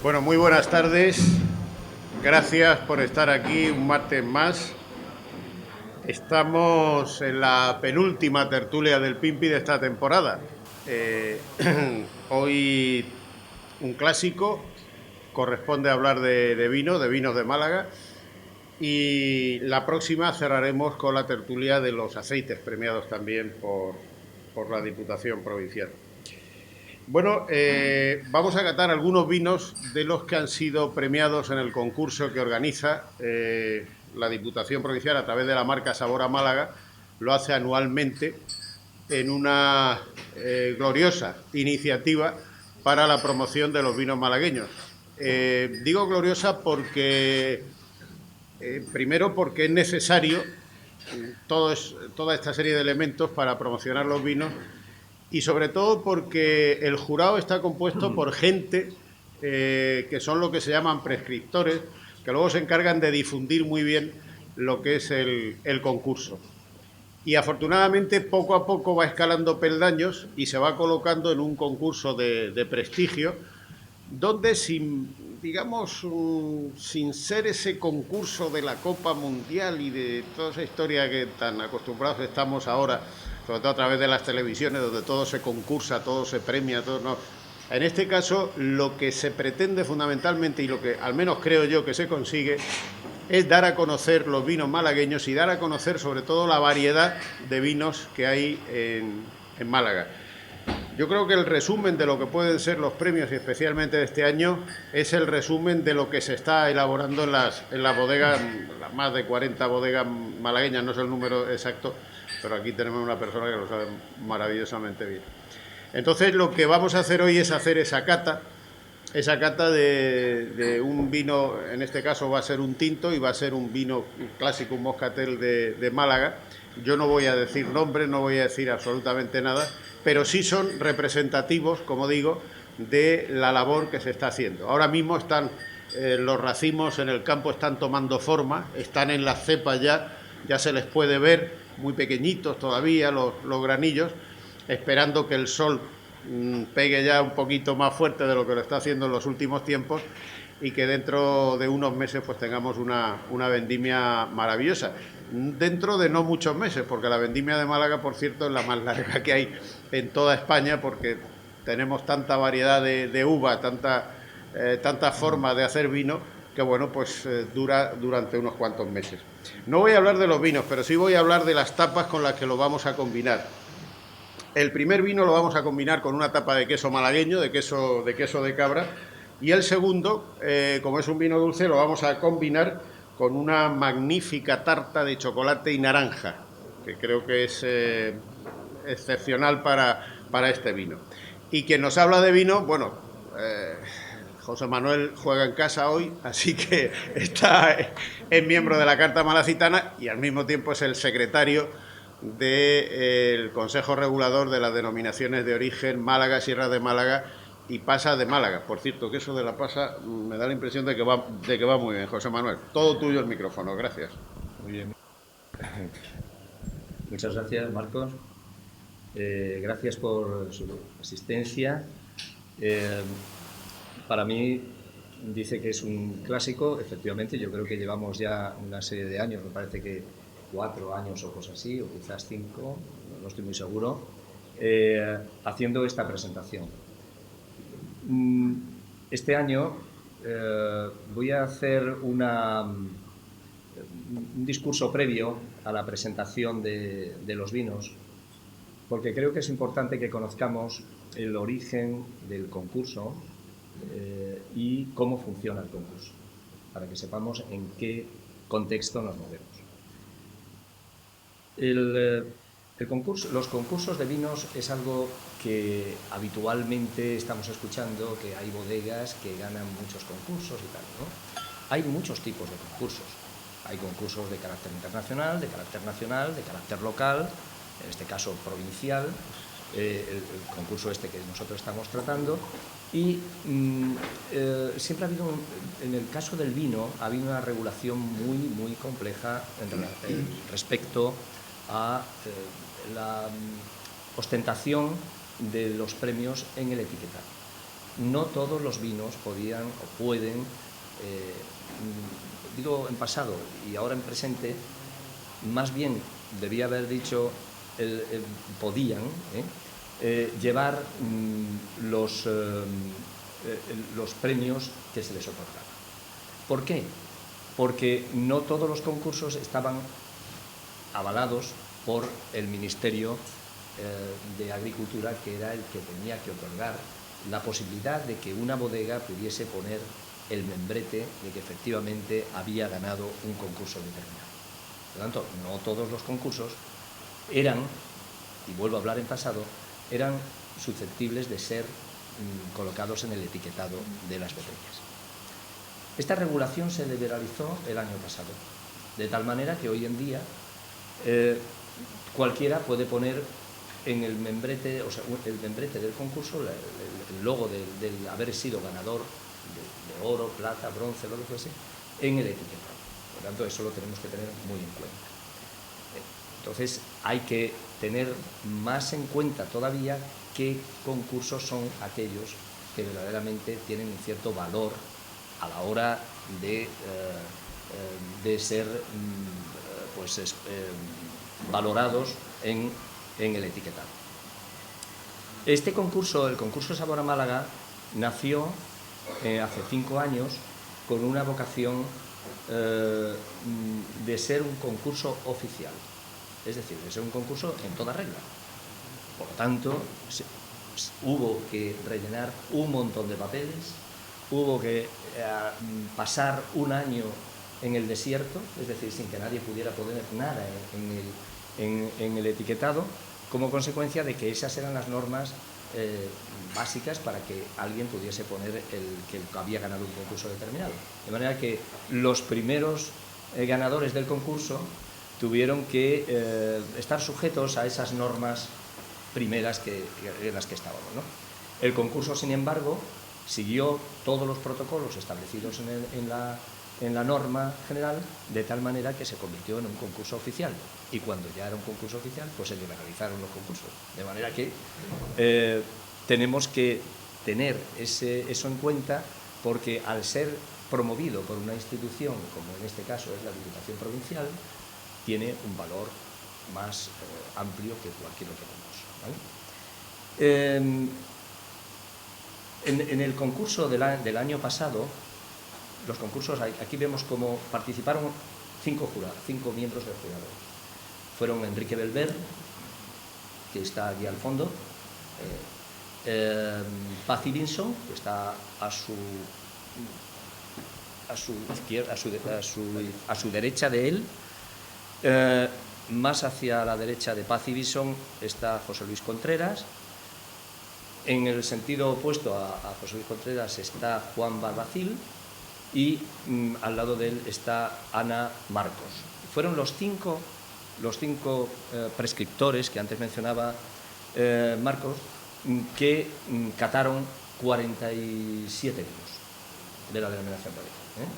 Bueno, muy buenas tardes. Gracias por estar aquí un martes más. Estamos en la penúltima tertulia del Pimpi de esta temporada. Hoy un clásico, corresponde hablar de vino, de vinos de Málaga. Y la próxima cerraremos con la tertulia de los aceites premiados también por la Diputación Provincial. Bueno, vamos a catar algunos vinos de los que han sido premiados en el concurso que organiza la Diputación Provincial a través de la marca Sabor a Málaga. Lo hace anualmente en una gloriosa iniciativa para la promoción de los vinos malagueños. Digo gloriosa porque, primero, porque es necesario toda esta serie de elementos para promocionar los vinos y sobre todo porque el jurado está compuesto por gente que son lo que se llaman prescriptores, que luego se encargan de difundir muy bien lo que es el concurso. Y afortunadamente poco a poco va escalando peldaños y se va colocando en un concurso de prestigio, donde sin, digamos, sin ser ese concurso de la Copa Mundial y de toda esa historia que tan acostumbrados estamos ahora, sobre todo a través de las televisiones, donde todo se concursa, todo se premia, todo no. En este caso, lo que se pretende fundamentalmente y lo que al menos creo yo que se consigue es dar a conocer los vinos malagueños y dar a conocer sobre todo la variedad de vinos que hay en Málaga. Yo creo que el resumen de lo que pueden ser los premios, y especialmente de este año, es el resumen de lo que se está elaborando en las bodegas, las más de 40 bodegas malagueñas, no es el número exacto, pero aquí tenemos una persona que lo sabe maravillosamente bien. Entonces, lo que vamos a hacer hoy es hacer esa cata de un vino, en este caso va a ser un tinto y va a ser un vino clásico, un moscatel de Málaga. Yo no voy a decir nombres, no voy a decir absolutamente nada, pero sí son representativos, como digo, de la labor que se está haciendo. Ahora mismo están los racimos en el campo, están tomando forma, están en las cepas ya se les puede ver, muy pequeñitos todavía los granillos, esperando que el sol pegue ya un poquito más fuerte de lo que lo está haciendo en los últimos tiempos y que dentro de unos meses pues tengamos una vendimia maravillosa. Dentro de no muchos meses, porque la vendimia de Málaga, por cierto, es la más larga que hay en toda España, porque tenemos tanta variedad de uva, tanta forma de hacer vino, que bueno, pues dura durante unos cuantos meses. No voy a hablar de los vinos, pero sí voy a hablar de las tapas con las que lo vamos a combinar. El primer vino lo vamos a combinar con una tapa de queso malagueño, de queso de cabra, y el segundo, como es un vino dulce, lo vamos a combinar con una magnífica tarta de chocolate y naranja, que creo que es excepcional para este vino. Y quien nos habla de vino, bueno, José Manuel juega en casa hoy, así que es miembro de la Carta Malacitana y al mismo tiempo es el secretario del Consejo Regulador de las Denominaciones de Origen Málaga, Sierra de Málaga y Pasa de Málaga. Por cierto, que eso de la Pasa me da la impresión de que va muy bien, José Manuel. Todo tuyo el micrófono, gracias. Muy bien. Muchas gracias, Marcos. Gracias por su asistencia. Para mí dice que es un clásico. Efectivamente, yo creo que llevamos ya una serie de años, me parece que 4 años o cosas así, o quizás 5, no estoy muy seguro, haciendo esta presentación. Este año voy a hacer un discurso previo a la presentación de los vinos, porque creo que es importante que conozcamos el origen del concurso y cómo funciona el concurso, para que sepamos en qué contexto nos movemos. Los concursos de vinos es algo que habitualmente estamos escuchando, que hay bodegas que ganan muchos concursos y tal, ¿no? Hay muchos tipos de concursos. Hay concursos de carácter internacional, de carácter nacional, de carácter local, en este caso provincial, el concurso este que nosotros estamos tratando. Y siempre ha habido, en el caso del vino, ha habido una regulación muy compleja respecto a la ostentación de los premios en el etiquetado. no todos los vinos podían o pueden, digo en pasado y ahora en presente, más bien debía haber dicho podían llevar los premios que se les otorgaban. ¿Por qué? Porque no todos los concursos estaban avalados por el Ministerio de Agricultura, que era el que tenía que otorgar la posibilidad de que una bodega pudiese poner el membrete de que efectivamente había ganado un concurso determinado. Por lo tanto, no todos los concursos eran, y vuelvo a hablar en pasado, eran susceptibles de ser colocados en el etiquetado de las botellas. Esta regulación se liberalizó el año pasado, de tal manera que hoy en día cualquiera puede poner en el membrete, o sea, el membrete del concurso, el logo del haber sido ganador de oro, plata, bronce, lo que fuese, en el etiquetado. Por lo tanto, eso lo tenemos que tener muy en cuenta. Entonces, hay que tener más en cuenta todavía qué concursos son aquellos que verdaderamente tienen un cierto valor a la hora de ser valorados en el etiquetado. Este concurso, el concurso Sabor a Málaga, nació hace 5 años con una vocación de ser un concurso oficial, es decir, de ser un concurso en toda regla. Por lo tanto, hubo que rellenar un montón de papeles, hubo que pasar un año en el desierto, es decir, sin que nadie pudiera poner nada en el etiquetado, como consecuencia de que esas eran las normas básicas para que alguien pudiese poner que había ganado un concurso determinado. De manera que los primeros ganadores del concurso tuvieron que estar sujetos a esas normas primeras en las que estábamos, ¿no? El concurso, sin embargo, siguió todos los protocolos establecidos en la norma general, de tal manera que se convirtió en un concurso oficial. Y cuando ya era un concurso oficial, pues se liberalizaron los concursos. De manera que tenemos que tener eso en cuenta, porque al ser promovido por una institución, como en este caso es la Diputación Provincial, tiene un valor más amplio que cualquier otro concurso, ¿vale? En el concurso del año pasado, los concursos, aquí vemos cómo participaron 5 miembros del jurado. Fueron Enrique Belver, que está aquí al fondo, Paci Vinson, que está a su derecha de él. Más hacia la derecha de Paci Vinson está José Luis Contreras. En el sentido opuesto a José Luis Contreras está Juan Barbacil y al lado de él está Ana Marcos. Fueron los cinco prescriptores que antes mencionaba Marcos, que cataron 47 vinos de la denominación de origen.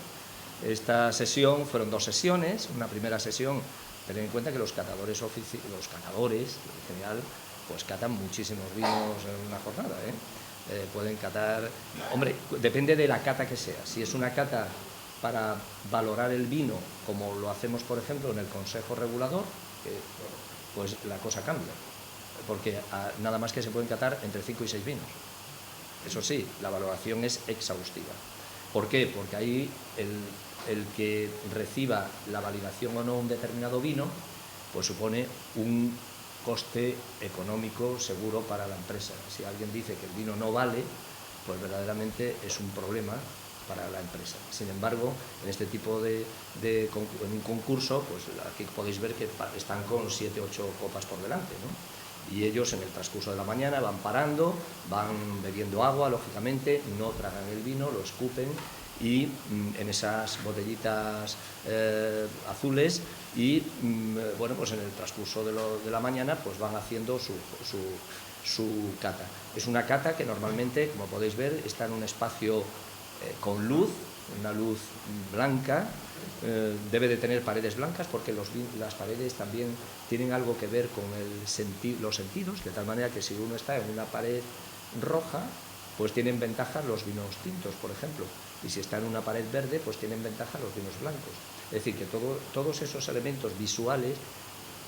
Esta sesión fueron 2 sesiones. Una primera sesión, tened en cuenta que los catadores en general pues catan muchísimos vinos en una jornada, pueden catar, hombre, depende de la cata que sea. Si es una cata para valorar el vino, como lo hacemos por ejemplo en el Consejo Regulador, pues la cosa cambia, porque nada más que se pueden catar entre 5 y 6 vinos. Eso sí, la valoración es exhaustiva. ¿Por qué? Porque ahí el que reciba la validación o no un determinado vino, pues supone un coste económico seguro para la empresa. Si alguien dice que el vino no vale, pues verdaderamente es un problema para la empresa. Sin embargo, en este tipo en un concurso, pues aquí podéis ver que están con 7 o 8 copas por delante, ¿no? Y ellos en el transcurso de la mañana van parando, van bebiendo agua, lógicamente, no tragan el vino, lo escupen, y en esas botellitas azules, y bueno, pues en el transcurso de la mañana pues van haciendo su cata. Es una cata que normalmente, como podéis ver, está en un espacio con luz, una luz blanca. Debe de tener paredes blancas, porque las paredes también tienen algo que ver con los sentidos, de tal manera que si uno está en una pared roja, pues tienen ventaja los vinos tintos, por ejemplo. Y si está en una pared verde, pues tienen ventaja los vinos blancos. Es decir, que todos esos elementos visuales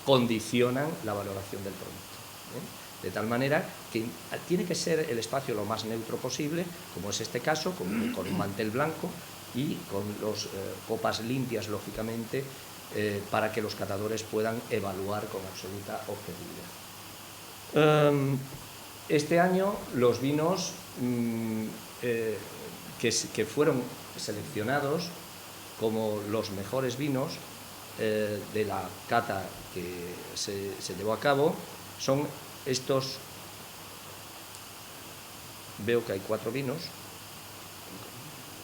condicionan la valoración del producto, ¿eh? De tal manera que tiene que ser el espacio lo más neutro posible, como es este caso, con un mantel blanco y con las copas limpias, lógicamente, para que los catadores puedan evaluar con absoluta objetividad. Este año los vinos que fueron seleccionados como los mejores vinos de la cata que se llevó a cabo son estos. Veo que hay 4 vinos.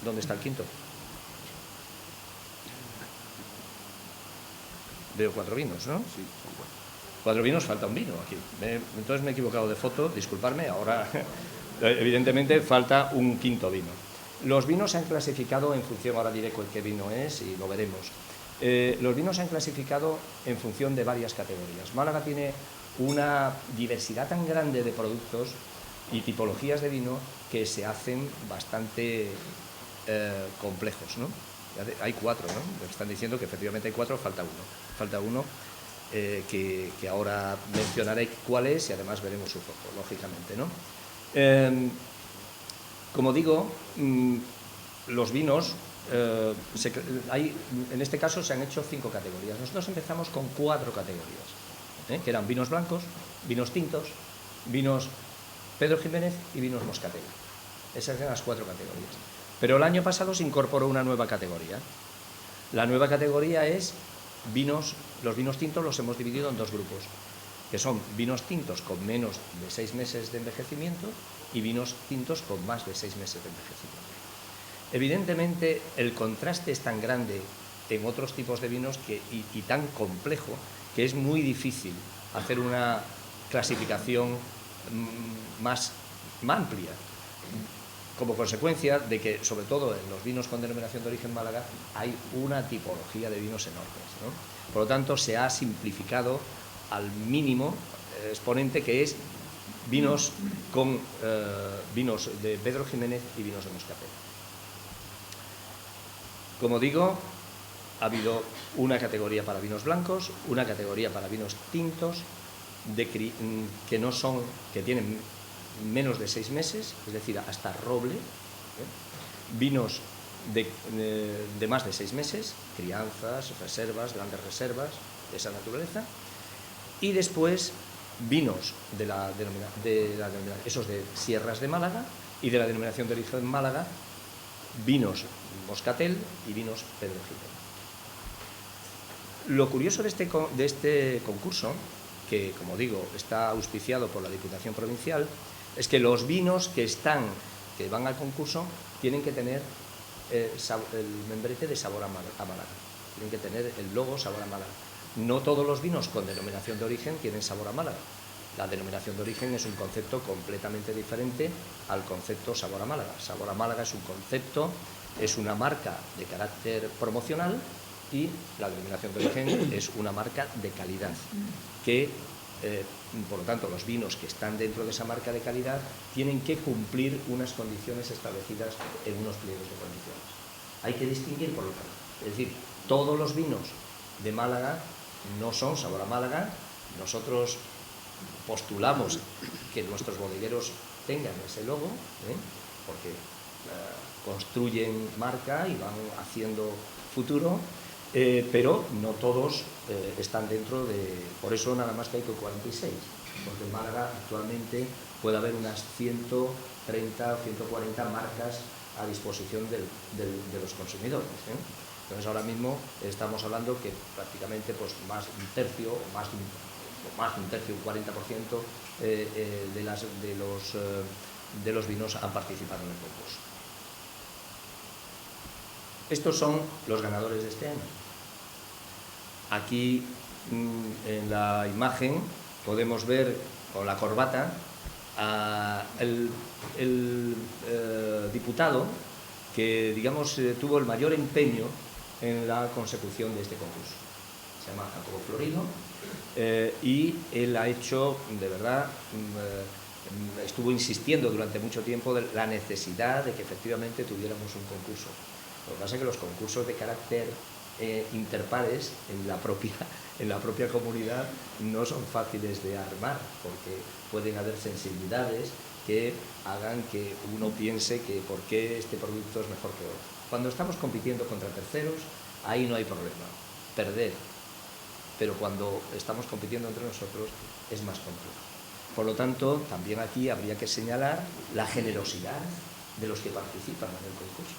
¿Dónde está el quinto? Veo 4 vinos, ¿no? Sí, son 4. 4 vinos, falta un vino aquí. Entonces me he equivocado de foto, disculparme, ahora evidentemente falta un quinto vino. Los vinos se han clasificado en función, ahora diré qué vino es y lo veremos. Los vinos se han clasificado en función de varias categorías. Málaga tiene una diversidad tan grande de productos y tipologías de vino que se hacen bastante complejos, ¿no? Hay 4, ¿no? Me están diciendo que efectivamente hay 4, falta uno. Falta uno que ahora mencionaré cuál es y además veremos su foto, lógicamente, ¿no? Como digo, los vinos, en este caso se han hecho 5 categorías. Nosotros empezamos con 4 categorías, que eran vinos blancos, vinos tintos, vinos Pedro Ximénez y vinos Moscatel. Esas eran las 4 categorías. Pero el año pasado se incorporó una nueva categoría. La nueva categoría es vinos. Los vinos tintos los hemos dividido en 2 grupos, que son vinos tintos con menos de 6 meses de envejecimiento y vinos tintos con más de 6 meses de envejecimiento. Evidentemente, el contraste es tan grande en otros tipos de vinos y tan complejo que es muy difícil hacer una clasificación más amplia, como consecuencia de que, sobre todo en los vinos con denominación de origen Málaga, hay una tipología de vinos enormes, ¿no? Por lo tanto, se ha simplificado al mínimo exponente, que es vinos con vinos de Pedro Ximénez y vinos de Moscatel. Como digo, ha habido una categoría para vinos blancos, una categoría para vinos tintos que tienen menos de 6 meses, es decir, hasta roble, vinos de más de 6 meses, crianzas, reservas, grandes reservas de esa naturaleza, y después vinos esos de sierras de Málaga y de la denominación de origen Málaga, vinos Moscatel y vinos Pedro Ximénez. Lo curioso de este concurso, que, como digo, está auspiciado por la Diputación Provincial, es que los vinos que van al concurso tienen que tener el membrete de sabor a Málaga, tienen que tener el logo sabor a Málaga. No todos los vinos con denominación de origen tienen sabor a Málaga. La denominación de origen es un concepto completamente diferente al concepto sabor a Málaga. Sabor a Málaga es un concepto, es una marca de carácter promocional, y la denominación de origen es una marca de calidad, que por lo tanto los vinos que están dentro de esa marca de calidad tienen que cumplir unas condiciones establecidas en unos pliegos de condiciones. Hay que distinguir, por lo tanto, es decir, todos los vinos de Málaga no son sabor a Málaga. Nosotros postulamos que nuestros bodegueros tengan ese logo, porque construyen marca y van haciendo futuro, pero no todos están dentro de... Por eso nada más que hay 46, porque en Málaga actualmente puede haber unas 130 o 140 marcas a disposición de los consumidores, Entonces ahora mismo estamos hablando que prácticamente pues más de un tercio, más de un tercio, un 40% de los vinos han participado en el concurso. Estos son los ganadores de este año. Aquí en la imagen podemos ver con la corbata el diputado que, digamos, tuvo el mayor empeño en la consecución de este concurso. Se llama Jacobo Florido, y él ha hecho, de verdad, estuvo insistiendo durante mucho tiempo de la necesidad de que efectivamente tuviéramos un concurso. Lo que pasa es que los concursos de carácter interpares en la propia comunidad no son fáciles de armar, porque pueden haber sensibilidades que hagan que uno piense que por qué este producto es mejor que otro. Cuando estamos compitiendo contra terceros, ahí no hay problema, perder. Pero cuando estamos compitiendo entre nosotros es más complejo. Por lo tanto, también aquí habría que señalar la generosidad de los que participan en el concurso,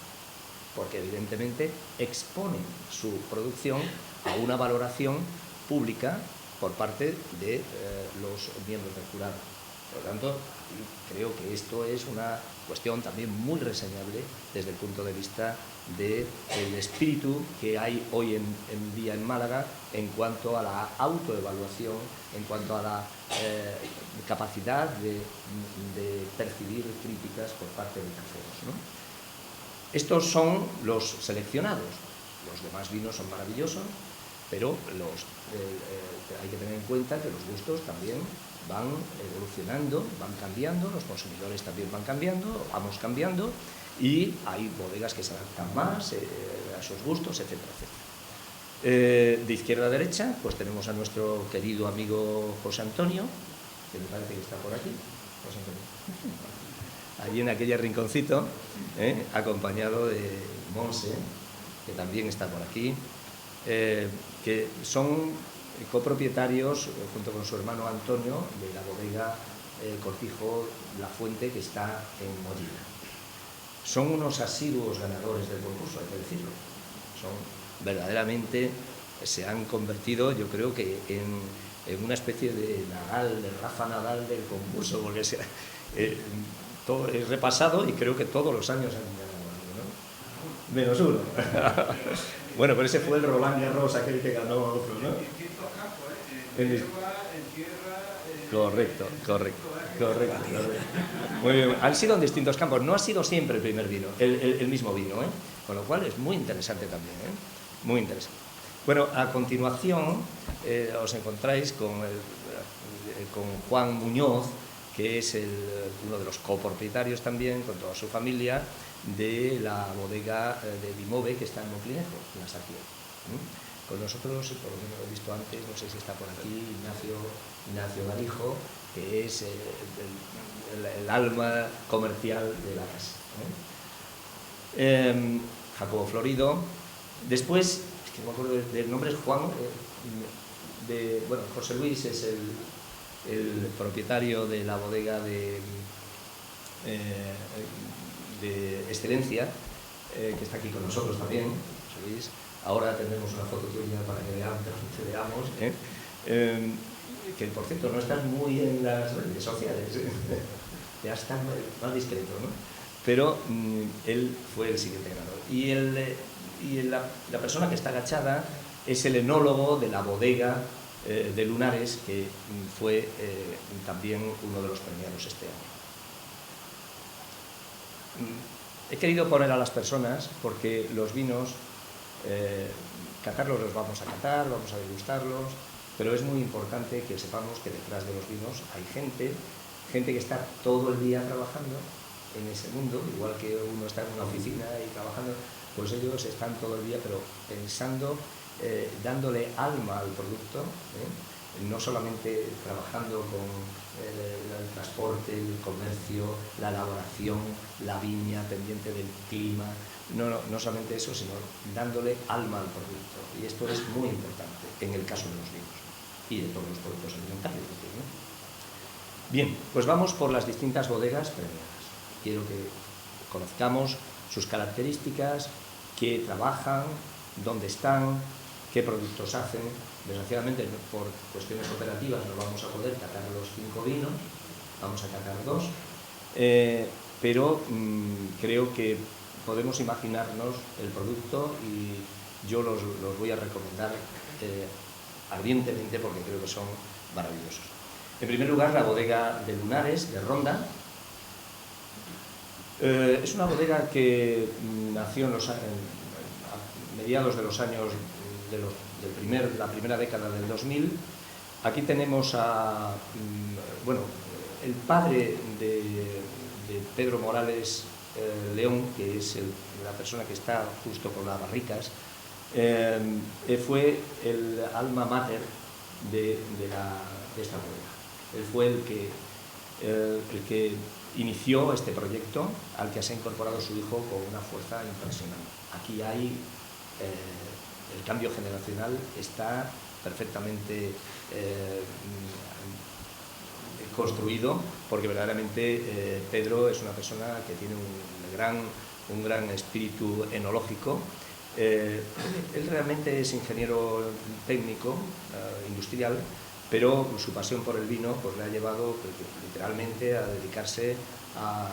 porque evidentemente exponen su producción a una valoración pública por parte de los miembros del jurado. Por lo tanto, creo que esto es una cuestión también muy reseñable desde el punto de vista del espíritu que hay hoy en día en Málaga en cuanto a la autoevaluación, en cuanto a la capacidad de percibir críticas por parte de terceros, ¿no? Estos son los seleccionados. Los demás vinos son maravillosos, pero hay que tener en cuenta que los gustos también van evolucionando, van cambiando, los consumidores también van cambiando, vamos cambiando, y hay bodegas que se adaptan más a esos gustos, etcétera, etcétera. De izquierda a derecha, pues tenemos a nuestro querido amigo José Antonio, que me parece que está por aquí. José Antonio. Allí en aquel rinconcito, acompañado de Monse, que también está por aquí, que son copropietarios, junto con su hermano Antonio, de la bodega Cortijo La Fuente, que está en Mollina. Son unos asiduos ganadores del concurso, hay que decirlo. Son verdaderamente, se han convertido, yo creo que en una especie de Nadal, de Rafa Nadal del concurso, porque todo es repasado y creo que todos los años han ganado algo, ¿no? Menos uno. Bueno, pero ese fue el Roland Garros, aquel que ganó otro, ¿no? En distintos campos, en hierba, en tierra... Correcto. Muy bien. Han sido en distintos campos, no ha sido siempre el primer vino, el mismo vino, con lo cual es muy interesante también, muy interesante. Bueno, a continuación os encontráis con Juan Muñoz, que es uno de los copropietarios también, con toda su familia, de la bodega de Dimove, que está en Monclinejo, en la Saquiel. Con nosotros, por lo menos lo he visto antes, no sé si está por aquí, Ignacio Garijo, que es el alma comercial de la casa. Jacobo Florido. Después, es que no me acuerdo del nombre, es Juan, José Luis es el propietario de la bodega de Excelencia, que está aquí con nosotros también, José Luis. Ahora tendremos una foto tuya para que veamos, que por cierto no están muy en las redes sociales, ya están más discretos, ¿no? Pero él fue el siguiente ganador. Y la persona que está agachada es el enólogo de la bodega de Lunares, que fue también uno de los premiados este año. He querido poner a las personas porque los vinos, catarlos los vamos a catar, vamos a degustarlos, pero es muy importante que sepamos que detrás de los vinos hay gente que está todo el día trabajando en ese mundo, igual que uno está en una oficina y trabajando, pues ellos están todo el día, pero pensando, dándole alma al producto, no solamente trabajando con el transporte, el comercio, la elaboración, la viña, pendiente del clima, no solamente eso, sino dándole alma al producto. Y esto es muy importante en el caso de los vinos y de todos los productos alimentarios, ¿no? Bien, pues vamos por las distintas bodegas premiadas. Quiero que conozcamos sus características, qué trabajan, dónde están, qué productos hacen. Desgraciadamente, por cuestiones operativas, no vamos a poder catar los 5 vinos, vamos a catar 2, pero creo que podemos imaginarnos el producto y yo los voy a recomendar ardientemente porque creo que son maravillosos. En primer lugar, la bodega de Lunares, de Ronda. Es una bodega que nació a mediados de los años la primera década del 2000. Aquí tenemos el padre de Pedro Morales León, que es la persona que está justo con las barricas, fue el alma mater de esta bodega. Él fue el que inició este proyecto, al que se ha incorporado su hijo con una fuerza impresionante. Aquí hay el cambio generacional está perfectamente construido, porque verdaderamente Pedro es una persona que tiene un gran espíritu enológico. Él realmente es ingeniero técnico, industrial, pero su pasión por el vino pues, le ha llevado literalmente a dedicarse a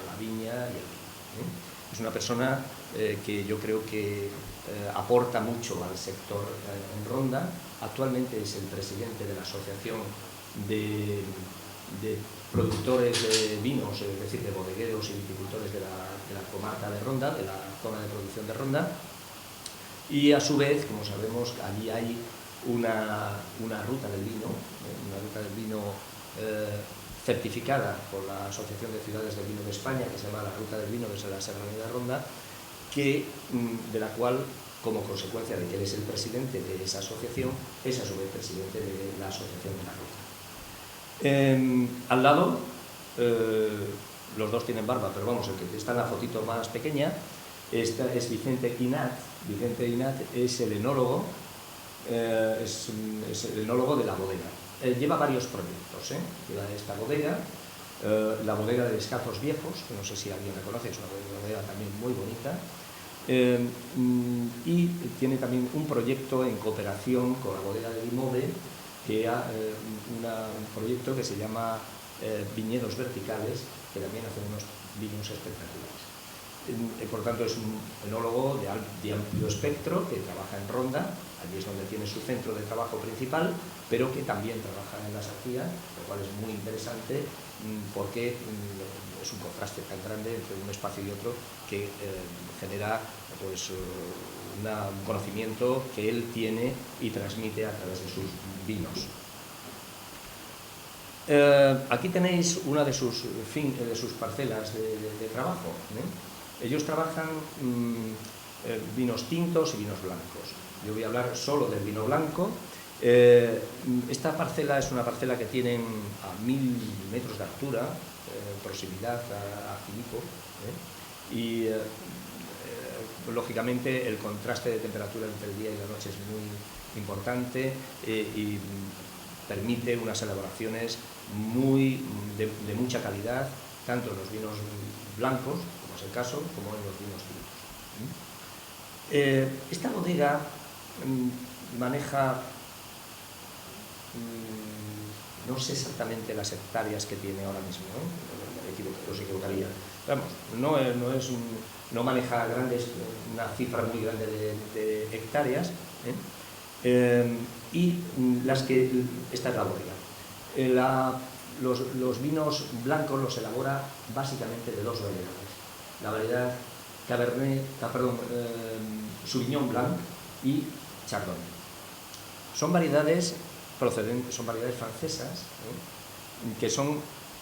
la viña y al vino. Es una persona que yo creo que aporta mucho al sector en Ronda. Actualmente es el presidente de la Asociación de Productores de Vinos, es decir, de bodegueros y viticultores de la comarca de Ronda, de la zona de producción de Ronda. Y a su vez, como sabemos, allí hay una ruta del vino, certificada por la Asociación de Ciudades del Vino de España, que se llama la Ruta del Vino desde la Serranía de Ronda, de la cual, como consecuencia de que él es el presidente de esa asociación, es a su vez presidente de la Asociación de la Ruta. Al lado, los dos tienen barba, pero vamos, el que está en la fotito más pequeña, esta es Vicente Inat. Vicente Inat es el enólogo, es el enólogo de la bodega. Lleva varios proyectos, lleva esta bodega, la bodega de Descalzos Viejos, que no sé si alguien la conoce, es una bodega también muy bonita, y tiene también un proyecto en cooperación con la bodega de Limode, que un proyecto que se llama Viñedos Verticales, que también hacen unos vinos espectaculares. Por tanto, es un enólogo de amplio espectro que trabaja en Ronda, allí es donde tiene su centro de trabajo principal, pero que también trabaja en la Sacia, lo cual es muy interesante porque es un contraste tan grande entre un espacio y otro que genera pues, un conocimiento que él tiene y transmite a través de sus vinos. Aquí tenéis una de sus parcelas de trabajo. Ellos trabajan vinos tintos y vinos blancos. Yo voy a hablar solo del vino blanco. Esta parcela es una parcela que tienen a 1000 metros de altura, proximidad a Filipo, y lógicamente el contraste de temperatura entre el día y la noche es muy importante y permite unas elaboraciones de mucha calidad, tanto en los vinos blancos, como es el caso, como en los vinos tintos. Esta bodega maneja, no sé exactamente las hectáreas que tiene ahora mismo, os equivocaría. Vamos, no maneja una cifra muy grande de hectáreas, y esta es la bodega. Los vinos blancos los elabora básicamente de dos variedades. La variedad Sauvignon Blanc y Chardonnay. Son variedades francesas, que son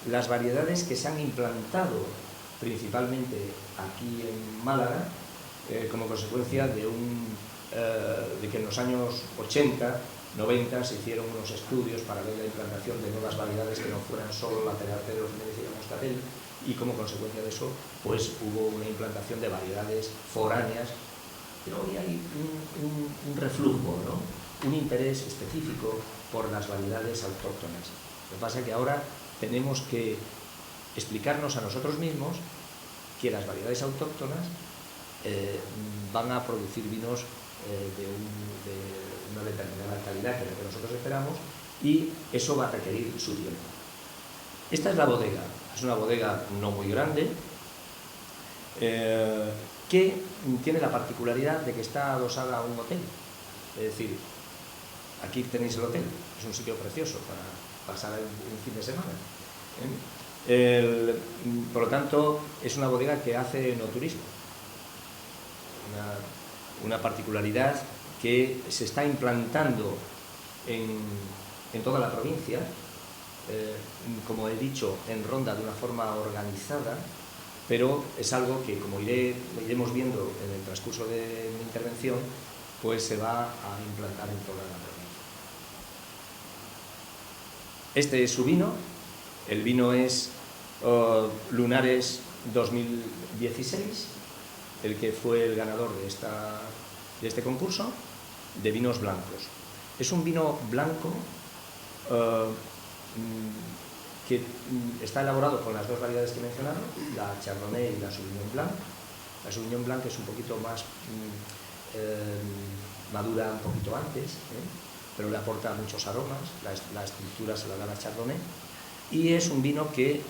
las variedades que se han implantado principalmente aquí en Málaga como consecuencia de que en los años 80, 90 se hicieron unos estudios para ver la implantación de nuevas variedades que no fueran solo la Pedro Jiménez y la Moscatel, y como consecuencia de eso pues hubo una implantación de variedades foráneas, pero hoy hay un reflujo, ¿no? Un interés específico por las variedades autóctonas. Lo que pasa es que ahora tenemos que explicarnos a nosotros mismos que las variedades autóctonas van a producir vinos de una determinada calidad, que es lo que nosotros esperamos, y eso va a requerir su tiempo. Esta es la bodega. Es una bodega no muy grande, que tiene la particularidad de que está adosada a un hotel. Es decir, aquí tenéis el hotel, es un sitio precioso para pasar un fin de semana. Por lo tanto, es una bodega que hace enoturismo. Una particularidad que se está implantando en toda la provincia, como he dicho, en ronda de una forma organizada, pero es algo que, como iremos viendo en el transcurso de mi intervención, pues se va a implantar en toda la provincia. Este es su vino. El vino es Lunares 2016, el que fue el ganador de este concurso de vinos blancos. Es un vino blanco que está elaborado con las dos variedades que he mencionado, la Chardonnay y la Sauvignon Blanc. La Sauvignon Blanc es un poquito más madura un poquito antes, pero le aporta muchos aromas, la estructura se la da la Chardonnay, y es un vino que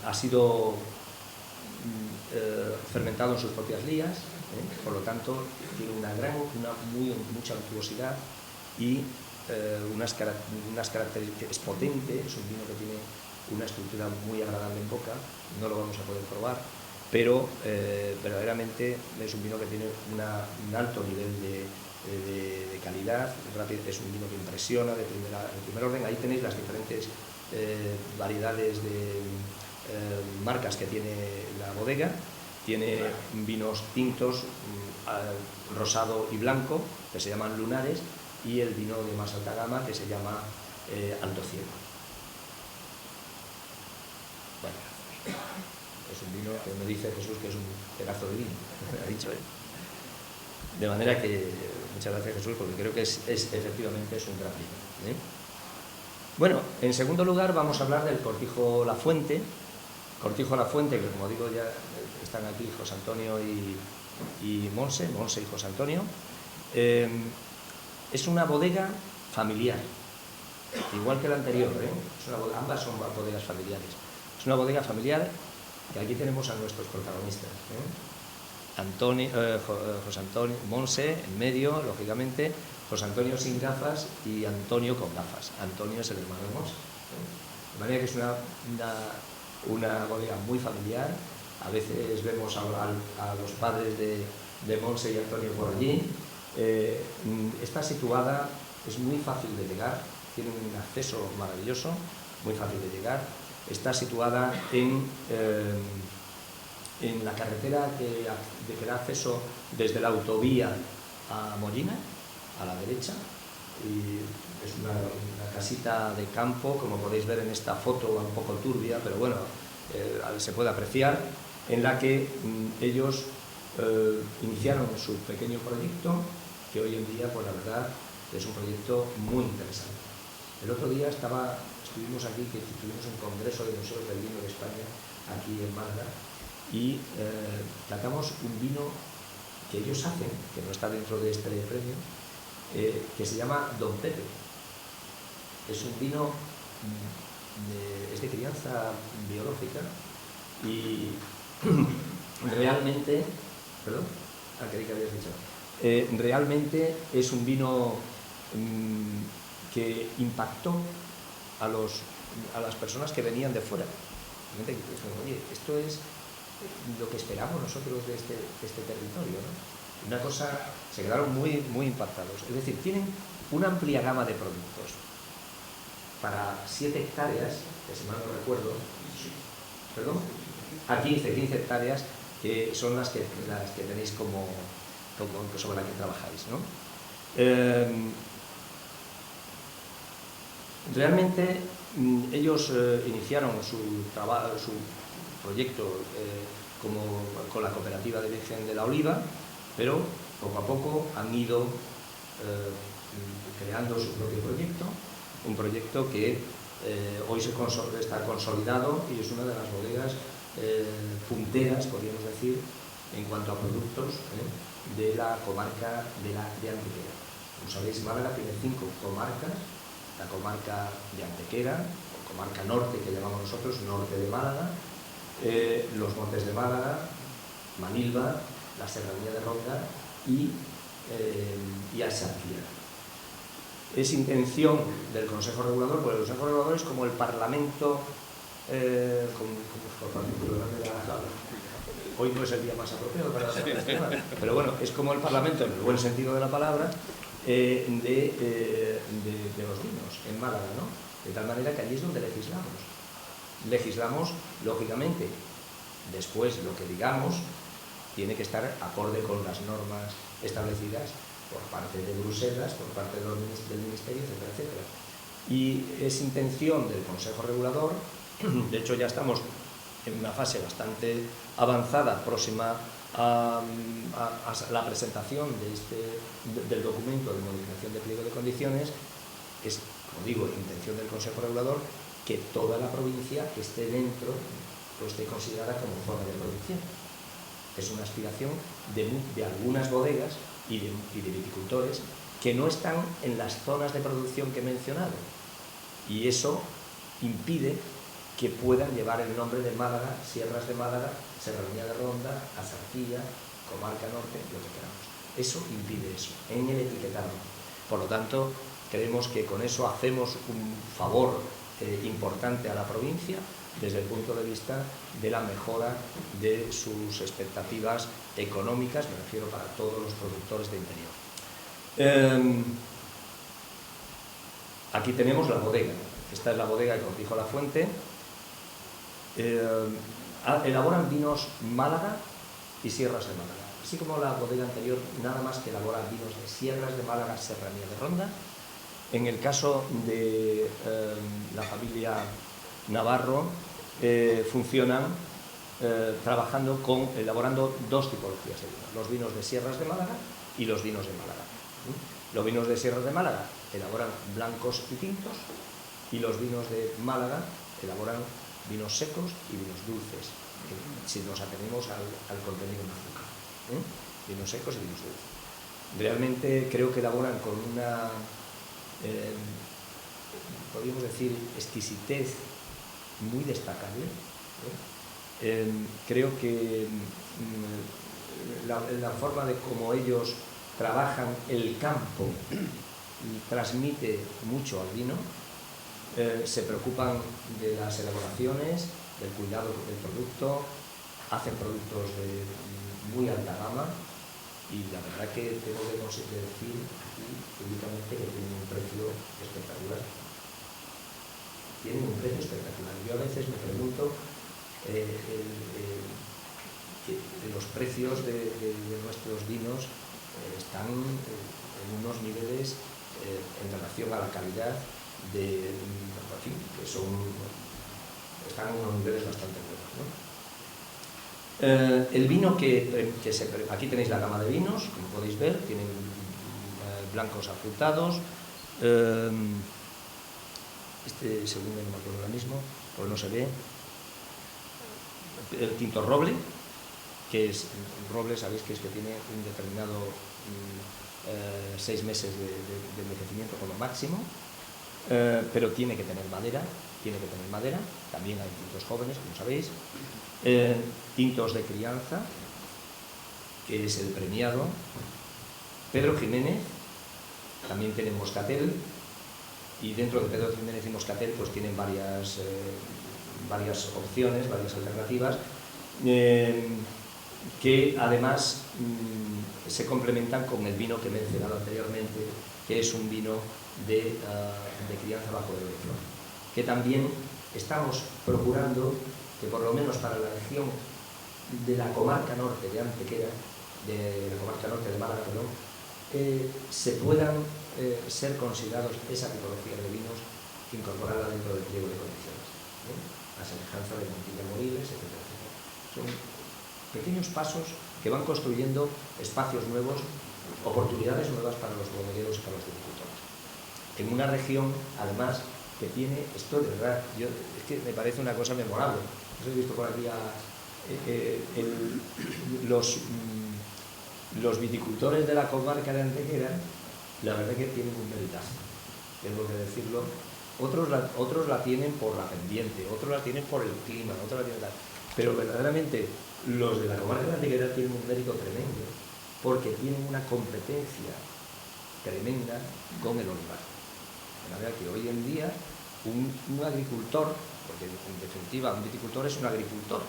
ha sido fermentado en sus propias lías, por lo tanto tiene mucha untuosidad y unas características, es potente, es un vino que tiene una estructura muy agradable en boca, no lo vamos a poder probar, pero verdaderamente es un vino que tiene un alto nivel de calidad, es un vino que impresiona de primer orden. Ahí tenéis las diferentes variedades de marcas que tiene la bodega. Tiene vinos tintos, rosado y blanco, que se llaman Lunares, y el vino de más alta gama, que se llama Alto Cielo. Bueno, es un vino que me dice Jesús que es un pedazo de vino, ha dicho él. De manera que, muchas gracias Jesús, porque creo que efectivamente es un gran vino. Bueno, en segundo lugar vamos a hablar del Cortijo La Fuente. Cortijo La Fuente, que como digo ya están aquí José Antonio y Monse y José Antonio. Es una bodega familiar, igual que la anterior, ambas son bodegas familiares. Es una bodega familiar que aquí tenemos a nuestros protagonistas. José Antonio, Monse en medio, lógicamente, José Antonio sin gafas y Antonio con gafas. Antonio es el hermano de Monse. De manera que es una bodega muy familiar. A veces vemos a los padres de Monse y Antonio por allí. Está situada, es muy fácil de llegar, tiene un acceso maravilloso, muy fácil de llegar. Está situada en la carretera que da acceso desde la autovía a Mollina, a la derecha, y es una casita de campo, como podéis ver en esta foto, un poco turbia, pero bueno, se puede apreciar, en la que ellos iniciaron su pequeño proyecto, que hoy en día, pues la verdad, es un proyecto muy interesante. El otro día estuvimos aquí, que tuvimos un congreso de museos del vino de España, aquí en Málaga, y tratamos un vino que ellos hacen, que no está dentro de este premio, que se llama Don Pepe. Es un vino es de crianza biológica y realmente, perdón, creí que habías dicho. Realmente es un vino que impactó a las personas que venían de fuera. Oye, esto es lo que esperamos nosotros de este territorio, ¿no? Una cosa, se quedaron muy, muy impactados. Es decir, tienen una amplia gama de productos. Para 7 hectáreas, que si mal no recuerdo, perdón, a 15 hectáreas, que son las que tenéis como sobre las que trabajáis, ¿no? Realmente ellos iniciaron su proyecto con la cooperativa de Virgen de la Oliva, pero poco a poco han ido creando su propio proyecto, un proyecto que hoy está consolidado y es una de las bodegas punteras, podríamos decir, en cuanto a productos de la comarca de Antequera. Como sabéis, Málaga tiene 5 comarcas: la comarca de Antequera, o comarca norte que llamamos nosotros, norte de Málaga, los Montes de Málaga, Manilva, la Serranía de Ronda y Alsacia. Es intención del Consejo Regulador, porque el Consejo Regulador es como el Parlamento, hoy no es el día más apropiado para este tema, pero bueno, es como el Parlamento en el buen sentido de la palabra, de los vinos en Málaga, ¿no? De tal manera que allí es donde legislamos. Legislamos, lógicamente, después lo que digamos tiene que estar acorde con las normas establecidas por parte de Bruselas, por parte del Ministerio, etcétera, etcétera. Y es intención del Consejo Regulador, de hecho ya estamos en una fase bastante avanzada, próxima a la presentación del documento de modificación de pliego de condiciones, es, como digo, intención del Consejo Regulador que toda la provincia que esté dentro pues esté considerada como zona de producción. Es una aspiración de algunas bodegas y de viticultores que no están en las zonas de producción que he mencionado, y eso impide que puedan llevar el nombre de Málaga, Sierras de Málaga, Serranía de Ronda, Axarquía, Comarca Norte, lo que queramos. Eso impide eso, en el etiquetado. Por lo tanto, creemos que con eso hacemos un favor importante a la provincia desde el punto de vista de la mejora de sus expectativas económicas, me refiero para todos los productores de interior. Aquí tenemos la bodega. Esta es la bodega de Cortijo La Fuente. Elaboran vinos Málaga y Sierras de Málaga, así como la bodega anterior, nada más que elaboran vinos de Sierras de Málaga, Serranía de Ronda. En el caso de la familia Navarro, funcionan elaborando dos tipologías de vinos: los vinos de Sierras de Málaga y los vinos de Málaga. Los vinos de Sierras de Málaga elaboran blancos y tintos, y los vinos de Málaga elaboran vinos secos y vinos dulces, si nos atenemos al contenido en azúcar. Vinos secos y vinos dulces. Realmente creo que elaboran con una, podríamos decir, exquisitez muy destacable. Creo que la forma de cómo ellos trabajan el campo transmite mucho al vino. Se preocupan de las elaboraciones, del cuidado del producto, hacen productos de muy alta gama, y la verdad que tengo que decir aquí públicamente que tienen un precio espectacular. Tienen un precio espectacular. Yo a veces me pregunto de los precios de nuestros vinos están en unos niveles en relación a la calidad que están en unos niveles bastante buenos, ¿no? El vino aquí tenéis la gama de vinos, como podéis ver, tienen blancos afrutados. Este segundo no me acuerdo ahora mismo, pues no se ve. El tinto roble, que es roble, sabéis que es que tiene un determinado 6 meses de envejecimiento como máximo. Pero tiene que tener madera, también hay tintos jóvenes, como sabéis, tintos de crianza, que es el premiado, Pedro Jiménez, también tienen Moscatel, y dentro de Pedro Jiménez y Moscatel pues tienen varias opciones, varias alternativas, que además se complementan con el vino que he mencionado anteriormente, que es un vino de crianza bajo dirección, que también estamos procurando que por lo menos para la región de la comarca norte de Antequera, de la comarca norte de Málaga, perdón, se puedan ser considerados esa tipología de vinos, incorporada dentro del pliego de condiciones, a semejanza de Montilla Moriles, etcétera, etcétera. Son pequeños pasos que van construyendo espacios nuevos, oportunidades nuevas para los bodegueros y para los viticultores. En una región, además, que tiene esto de verdad, es que me parece una cosa memorable. Os he visto por aquí los viticultores de la comarca de Antequera, la verdad que tienen un meritazo, tengo que decirlo. Otros la tienen por la pendiente, otros la tienen por el clima, otros la tienen tal. Pero verdaderamente los de la comarca de Antequera tienen un mérito tremendo, porque tienen una competencia tremenda con el olivar. De manera que hoy en día un agricultor, porque en definitiva un viticultor es un agricultor,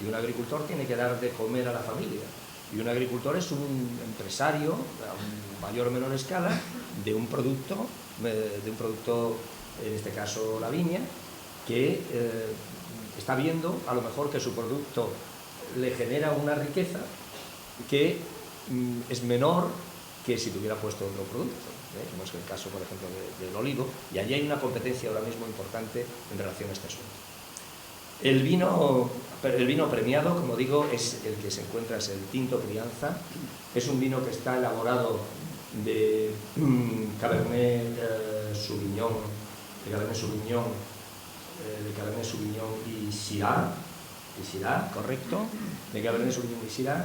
y un agricultor tiene que dar de comer a la familia, Y un agricultor es un empresario, a mayor o menor escala, de un producto, en este caso la viña, que está viendo a lo mejor que su producto le genera una riqueza que es menor que si tuviera puesto otro producto, como es el caso, por ejemplo, del olivo, y allí hay una competencia ahora mismo importante en relación a este asunto. El vino premiado, como digo, es el que se encuentra, es el Tinto Crianza. Es un vino que está elaborado de Cabernet Sauvignon, de Cabernet Sauvignon y Syrah, correcto, de Cabernet Sauvignon y Syrah,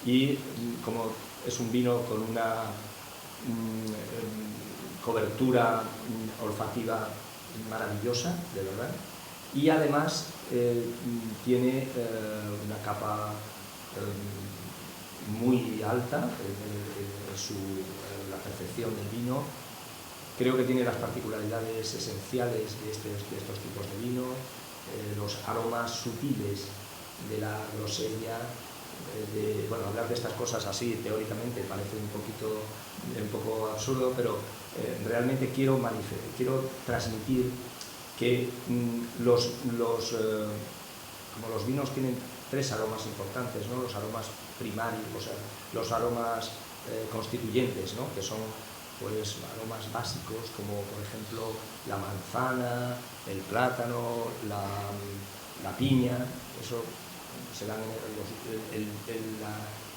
y como es un vino con una cobertura olfativa maravillosa, de verdad, y además tiene una capa muy alta, la percepción del vino. Creo que tiene las particularidades esenciales de estos tipos de vino, los aromas sutiles de la grosella. Bueno, hablar de estas cosas así teóricamente parece un poco absurdo, pero realmente quiero transmitir que como los vinos tienen tres aromas importantes, ¿no? Los aromas primarios, o sea, los aromas constituyentes, ¿no? Que son pues aromas básicos como por ejemplo la manzana, el plátano, la piña. Eso se dan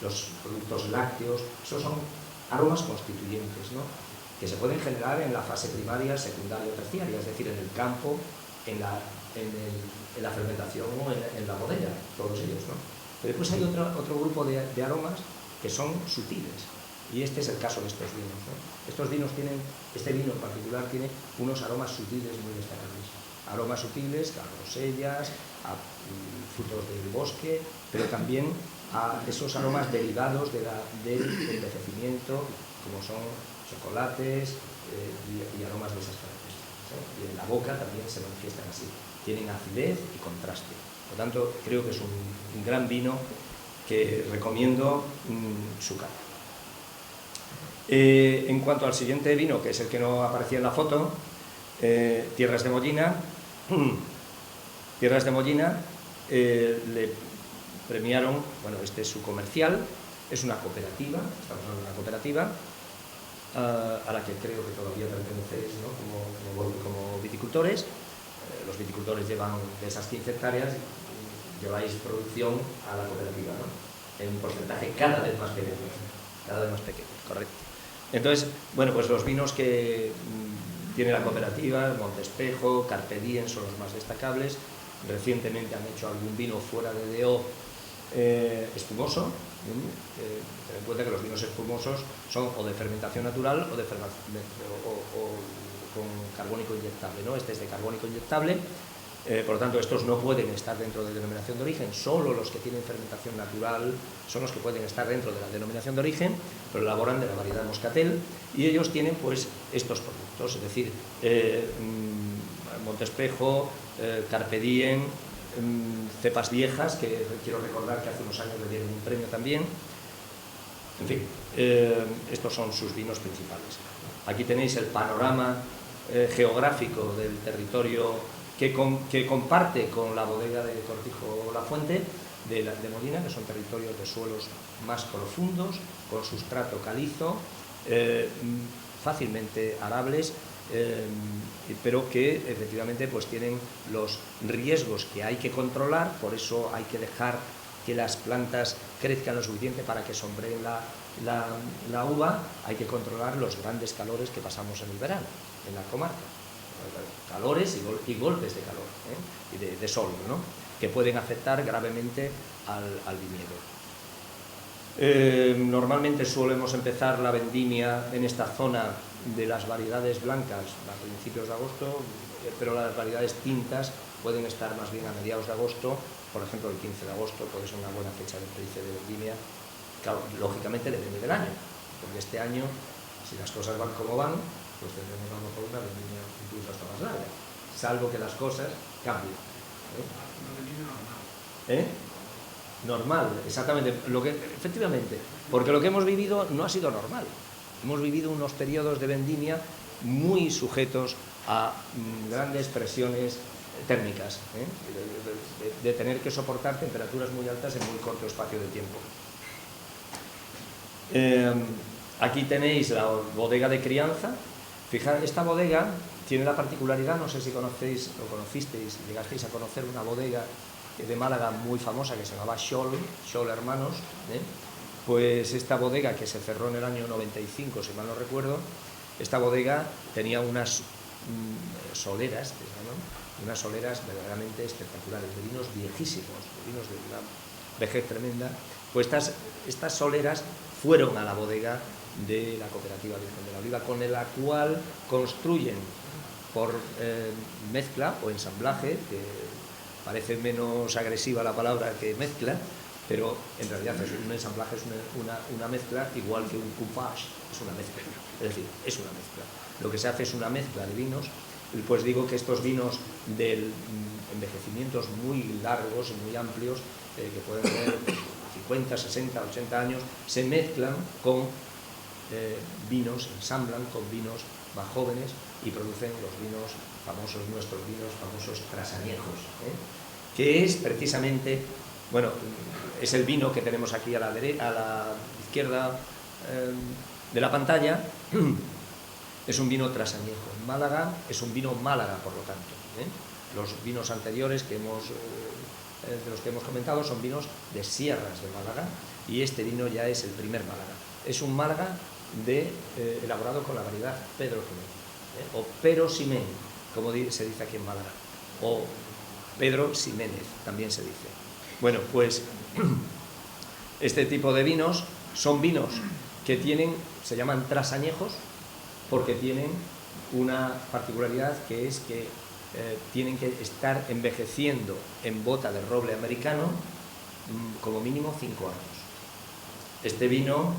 los productos lácteos. Esos son aromas constituyentes, ¿no? Que se pueden generar en la fase primaria, secundaria o terciaria, es decir, en el campo, en la fermentación o en la bodega, todos ellos, ¿no? Pero después hay otro grupo de aromas que son sutiles, y este es el caso de estos vinos, ¿no? Este vino en particular tiene unos aromas sutiles muy destacables. Aromas sutiles a grosellas, a frutos del bosque, pero también a esos aromas derivados del envejecimiento, como son chocolates y aromas de esas características, ¿eh? Y en la boca también se manifiestan así, tienen acidez y contraste. Por tanto, creo que es un gran vino que recomiendo su cata. En cuanto al siguiente vino, que es el que no aparecía en la foto, Tierras de Mollina. Tierras de Mollina le premiaron, bueno, este es su comercial, es una cooperativa, estamos hablando de una cooperativa a la que creo que todavía pertenecéis, ¿no? como viticultores. Los viticultores llevan de esas 15 hectáreas, lleváis producción a la cooperativa, ¿no? En un porcentaje cada vez más pequeño, correcto. Entonces, bueno, pues los vinos que tiene la cooperativa, Montespejo, Carpe Diem son los más destacables. Recientemente han hecho algún vino fuera de DO espumoso. Ten en cuenta que los vinos espumosos son o de fermentación natural o con carbónico inyectable, ¿no? Este es de carbónico inyectable. Por lo tanto, estos no pueden estar dentro de denominación de origen, solo los que tienen fermentación natural son los que pueden estar dentro de la denominación de origen, pero elaboran de la variedad Moscatel, y ellos tienen pues estos productos, es decir, Montespejo, Carpe Diem, cepas viejas, que quiero recordar que hace unos años le dieron un premio también. En fin, estos son sus vinos principales. Aquí tenéis el panorama geográfico del territorio que comparte con la bodega de Cortijo La Fuente de Molina, que son territorios de suelos más profundos, con sustrato calizo, fácilmente arables, pero que efectivamente pues tienen los riesgos que hay que controlar. Por eso hay que dejar que las plantas crezcan lo suficiente para que sombreen la uva. Hay que controlar los grandes calores que pasamos en el verano en la comarca, calores y golpes de calor, y de sol, ¿no? Que pueden afectar gravemente al viñedo. Normalmente solemos empezar la vendimia en esta zona de las variedades blancas a principios de agosto, pero las variedades tintas pueden estar más bien a mediados de agosto. Por ejemplo, el 15 de agosto puede ser una buena fecha de vendimia. Claro, lógicamente depende del año, porque este año, si las cosas van como van, pues tendremos a lo mejor una vendimia incluso hasta más larga, salvo que las cosas cambien. Normal, exactamente. Efectivamente, porque lo que hemos vivido no ha sido normal. Hemos vivido unos periodos de vendimia muy sujetos a grandes presiones térmicas, de tener que soportar temperaturas muy altas en muy corto espacio de tiempo. Aquí tenéis la bodega de crianza. Fijaros, esta bodega tiene la particularidad, no sé si conocéis o conocisteis, llegasteis a conocer una bodega de Málaga muy famosa que se llamaba Scholl Hermanos, pues esta bodega, que se cerró en el año 95, si mal no recuerdo, esta bodega tenía unas soleras, que se llaman, unas soleras verdaderamente espectaculares, de vinos viejísimos, de vinos de una vejez tremenda. Pues estas soleras fueron a la bodega de la Cooperativa Virgen de la Oliva, con la cual construyen por mezcla o ensamblaje, que parece menos agresiva la palabra que mezcla, pero en realidad un ensamblaje es una mezcla, igual que un coupage es una mezcla, es decir, es una mezcla. Lo que se hace es una mezcla de vinos. Pues digo que estos vinos de envejecimientos muy largos y muy amplios, que pueden tener 50, 60, 80 años, se mezclan con vinos, ensamblan con vinos más jóvenes y producen los vinos famosos, nuestros vinos famosos trasañejos, que es precisamente, bueno, es el vino que tenemos aquí a la izquierda de la pantalla. Es un vino trasañejo. En Málaga es un vino Málaga, por lo tanto. Los vinos anteriores de los que hemos comentado son vinos de sierras de Málaga, y este vino ya es el primer Málaga. Es un Málaga elaborado con la variedad Pedro Jiménez, o Pero Ximénez, como se dice aquí en Málaga, o Pedro Ximénez, también se dice. Bueno, pues este tipo de vinos son vinos que se llaman trasañejos, porque tienen una particularidad, que es que tienen que estar envejeciendo en bota de roble americano como mínimo 5 años. Este vino,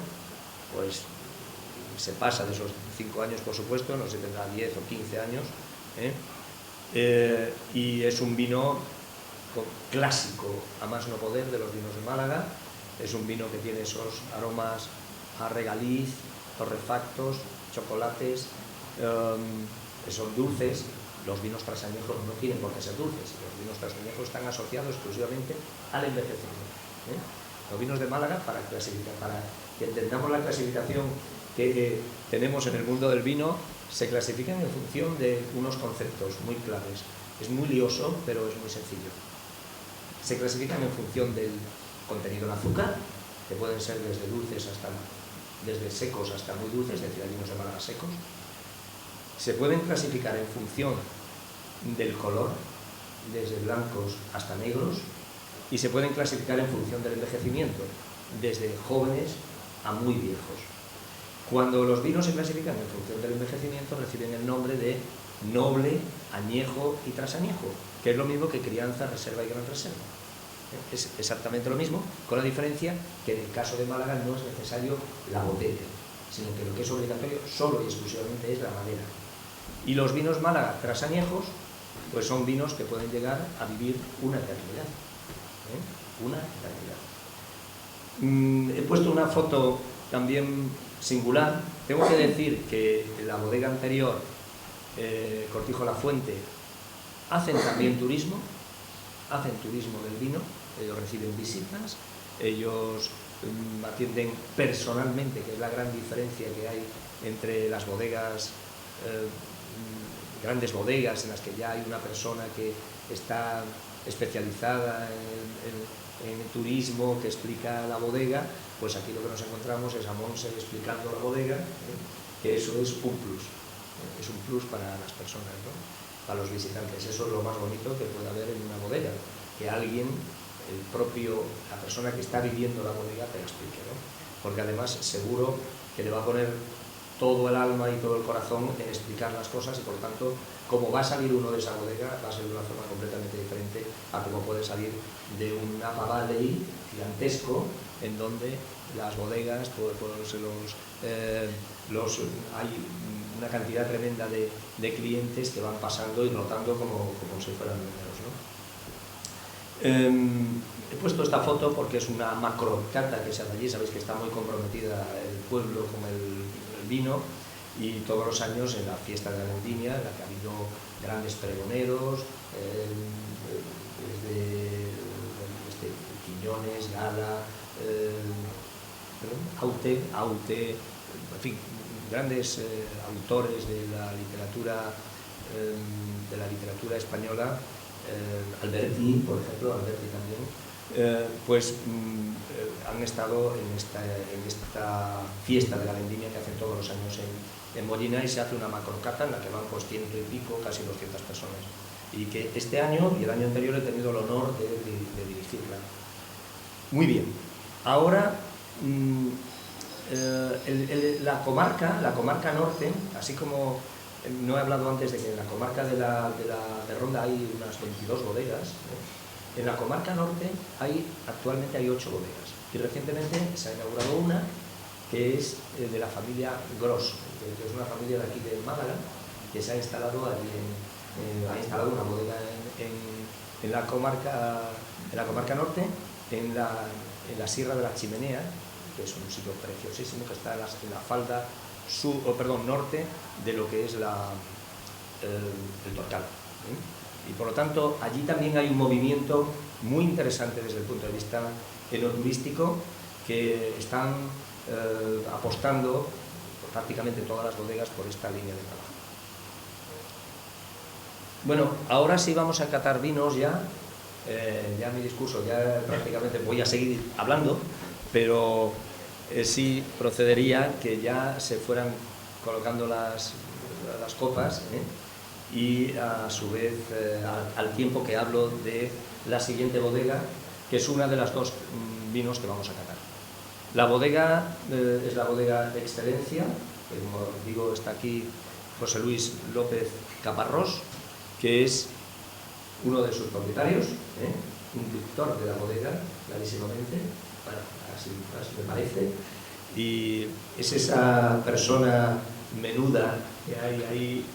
pues, se pasa de esos 5 años, por supuesto, no se tendrá 10 o 15 años, y es un vino clásico, a más no poder, de los vinos de Málaga. Es un vino que tiene esos aromas a regaliz, torrefactos, chocolates, que son dulces. Los vinos trasañejos no tienen por qué ser dulces, los vinos trasañejos están asociados exclusivamente al envejecimiento. Los vinos de Málaga, para que entendamos la clasificación que tenemos en el mundo del vino, se clasifican en función de unos conceptos muy claves. Es muy lioso, pero es muy sencillo. Se clasifican en función del contenido en azúcar, que pueden ser desde dulces desde secos hasta muy dulces, es decir, hay vinos de Málaga secos. Se pueden clasificar en función del color, desde blancos hasta negros, y se pueden clasificar en función del envejecimiento, desde jóvenes a muy viejos. Cuando los vinos se clasifican en función del envejecimiento, reciben el nombre de noble, añejo y trasañejo, que es lo mismo que crianza, reserva y gran reserva. Es exactamente lo mismo, con la diferencia que en el caso de Málaga no es necesario la botella, sino que lo que es obligatorio solo y exclusivamente es la madera. Y los vinos Málaga trasañejos, pues son vinos que pueden llegar a vivir una eternidad. Una eternidad. He puesto una foto también singular. Tengo que decir que en la bodega anterior, Cortijo La Fuente, hacen también turismo del vino. Ellos reciben visitas, ellos atienden personalmente, que es la gran diferencia que hay entre las bodegas, grandes bodegas en las que ya hay una persona que está especializada en turismo, que explica la bodega. Pues aquí lo que nos encontramos es a Monse explicando la bodega, que eso es un plus, es un plus para las personas, ¿no? Para los visitantes. Eso es lo más bonito que puede haber en una bodega, que alguien, la persona que está viviendo la bodega, te lo explique, ¿no? Porque además seguro que le va a poner todo el alma y todo el corazón en explicar las cosas, y por tanto, como va a salir uno de esa bodega, va a ser de una forma completamente diferente a como puede salir de un Napa Valley gigantesco, en donde las bodegas, hay una cantidad tremenda de clientes que van pasando y rotando como si fueran números, ¿no? He puesto esta foto porque es una macrocata que se hace allí, sabéis que está muy comprometida el pueblo con el vino, y todos los años en la fiesta de la vendimia, en la que ha habido grandes pregoneros, desde Quiñones, Gala, Aute, en fin, grandes autores de la literatura española, Alberti, por ejemplo, Alberti también, han estado en esta fiesta de la vendimia que hacen todos los años en Mollina, y se hace una macrocata en la que van pues 100 y pico, casi 200 personas, y que este año y el año anterior he tenido el honor de dirigirla. Muy bien, ahora la comarca norte, así como no he hablado antes de que en la comarca de Ronda hay unas 22 bodegas, en la comarca norte actualmente hay 8 bodegas, y recientemente se ha inaugurado una que es de la familia Gros, que es una familia de aquí de Málaga, que se ha instalado allí ha instalado una bodega en la comarca norte, en la Sierra de la Chimenea, que es un sitio preciosísimo, que está en la falda norte de lo que es el Torcal. Y por lo tanto, allí también hay un movimiento muy interesante desde el punto de vista enoturístico, que están apostando prácticamente todas las bodegas por esta línea de trabajo. Bueno, ahora sí vamos a catar vinos ya. Ya mi discurso, ya prácticamente voy a seguir hablando, pero sí procedería que ya se fueran colocando las copas, y a su vez al tiempo que hablo de la siguiente bodega, que es una de las dos vinos que vamos a catar. La bodega es la bodega de excelencia, que como digo está aquí José Luis López Caparrós, que es uno de sus propietarios, un director de la bodega, clarísimamente, bueno, así me parece, y es esa persona menuda que hay ahí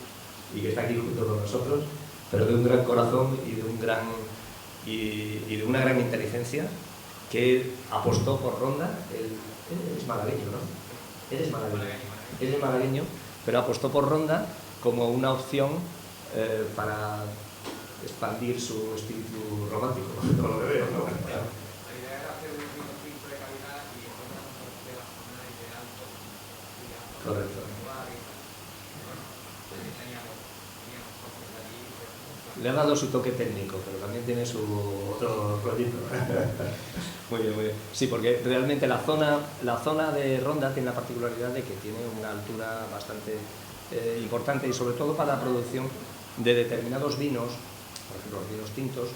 y que está aquí junto con nosotros, pero de un gran corazón y de una gran inteligencia, que apostó por Ronda. Él es malagueño, ¿no? Él es malagueño, pero apostó por Ronda como una opción para expandir su espíritu romántico, todo lo que veo, ¿no? La idea era hacer un vino tinto de calidad y encontrar un de la zona y de alto. Correcto. Le ha dado su toque técnico, pero también tiene su otro rollito. Muy bien, muy bien. Sí, porque realmente la zona de Ronda tiene la particularidad de que tiene una altura bastante importante, y sobre todo para la producción de determinados vinos, por ejemplo los vinos tintos.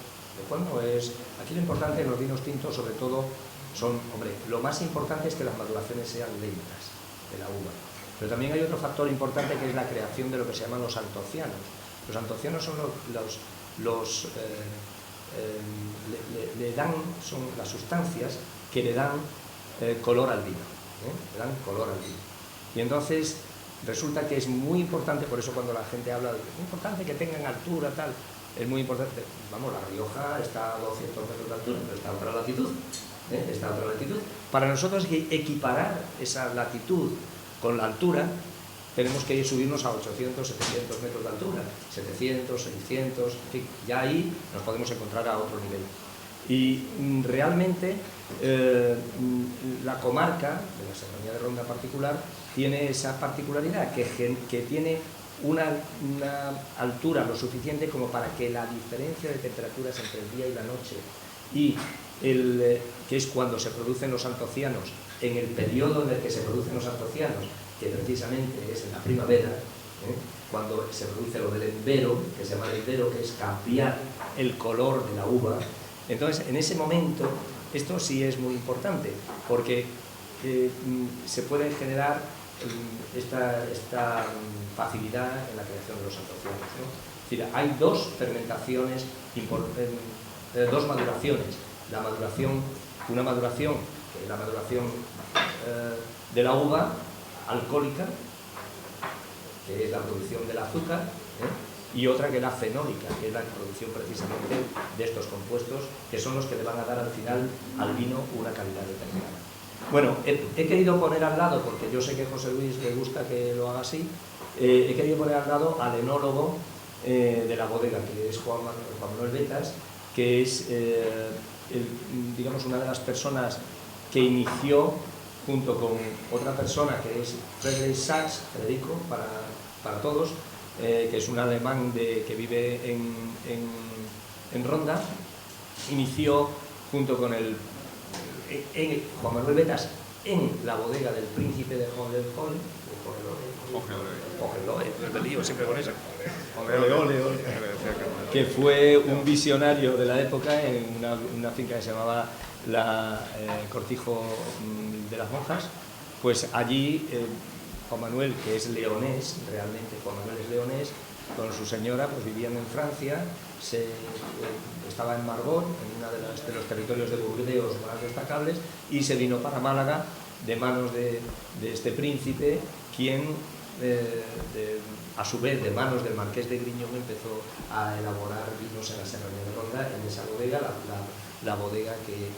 Aquí lo importante en los vinos tintos sobre todo lo más importante es que las maduraciones sean lentas de la uva. Pero también hay otro factor importante, que es la creación de lo que se llaman los antocianos. Los antocianos son son las sustancias que le dan color al vino, le dan color al vino. Y entonces resulta que es muy importante, por eso cuando la gente habla de es muy importante que tengan altura, tal, es muy importante. Vamos, La Rioja está a 200 metros de altura, pero está a otra latitud, está a otra latitud. Para nosotros equiparar esa latitud con la altura, tenemos que subirnos a 800, 700 metros de altura, 700, 600, en fin, ya ahí nos podemos encontrar a otro nivel. Y realmente la comarca de la Serranía de Ronda en particular tiene esa particularidad, que tiene una altura lo suficiente como para que la diferencia de temperaturas entre el día y la noche, y que es cuando se producen los antocianos, en el periodo en el que se producen los antocianos, que precisamente es en la primavera, cuando se produce lo del embero, que se llama el embero, que es cambiar el color de la uva. Entonces, en ese momento, esto sí es muy importante, porque se puede generar esta facilidad en la creación de los antocianos, ¿no? Es decir, hay dos fermentaciones, dos maduraciones. Una maduración, que es la maduración de la uva alcohólica, que es la producción del azúcar, y otra que es la fenólica, que es la producción precisamente de estos compuestos, que son los que le van a dar al final al vino una calidad determinada. Bueno, he querido poner al lado, porque yo sé que a José Luis le gusta que lo haga así, he querido poner al lado al enólogo de la bodega, que es Juan Manuel Betas, que es, digamos, una de las personas que inició, junto con otra persona que es Friedrich Sachs, Federico, para todos, que es un alemán que vive en Ronda, inició junto con Juan Manuel Betas en la bodega del príncipe de Hohenlohe, siempre con eso, que fue un visionario de la época en una finca que se llamaba Cortijo de las Monjas. Pues allí Juan Manuel, que es leonés, realmente Juan Manuel es leonés, con su señora pues vivían en Francia, estaba en Margot, en uno de los territorios de Burdeos más destacables, y se vino para Málaga de manos de este príncipe, quien a su vez de manos del marqués de Griñón empezó a elaborar vinos en la serranía de Ronda, en esa bodega, la bodega que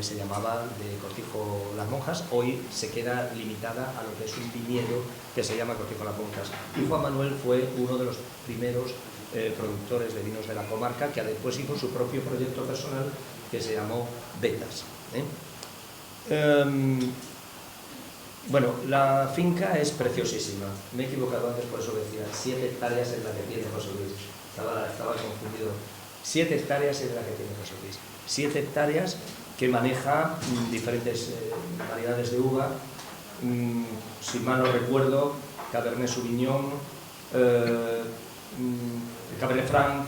se llamaba de Cortijo Las Monjas. Hoy se queda limitada a lo que es un viñedo que se llama Cortijo Las Monjas, y Juan Manuel fue uno de los primeros productores de vinos de la comarca, que después hizo su propio proyecto personal que se llamó Betas. Bueno, la finca es preciosísima. Me he equivocado antes, por eso decía 7 hectáreas es la que tiene José Luis. Estaba confundido. 7 hectáreas es la que tiene José Luis. 7 hectáreas que maneja diferentes variedades de uva. Si mal no recuerdo, Cabernet Sauvignon, Cabernet Franc,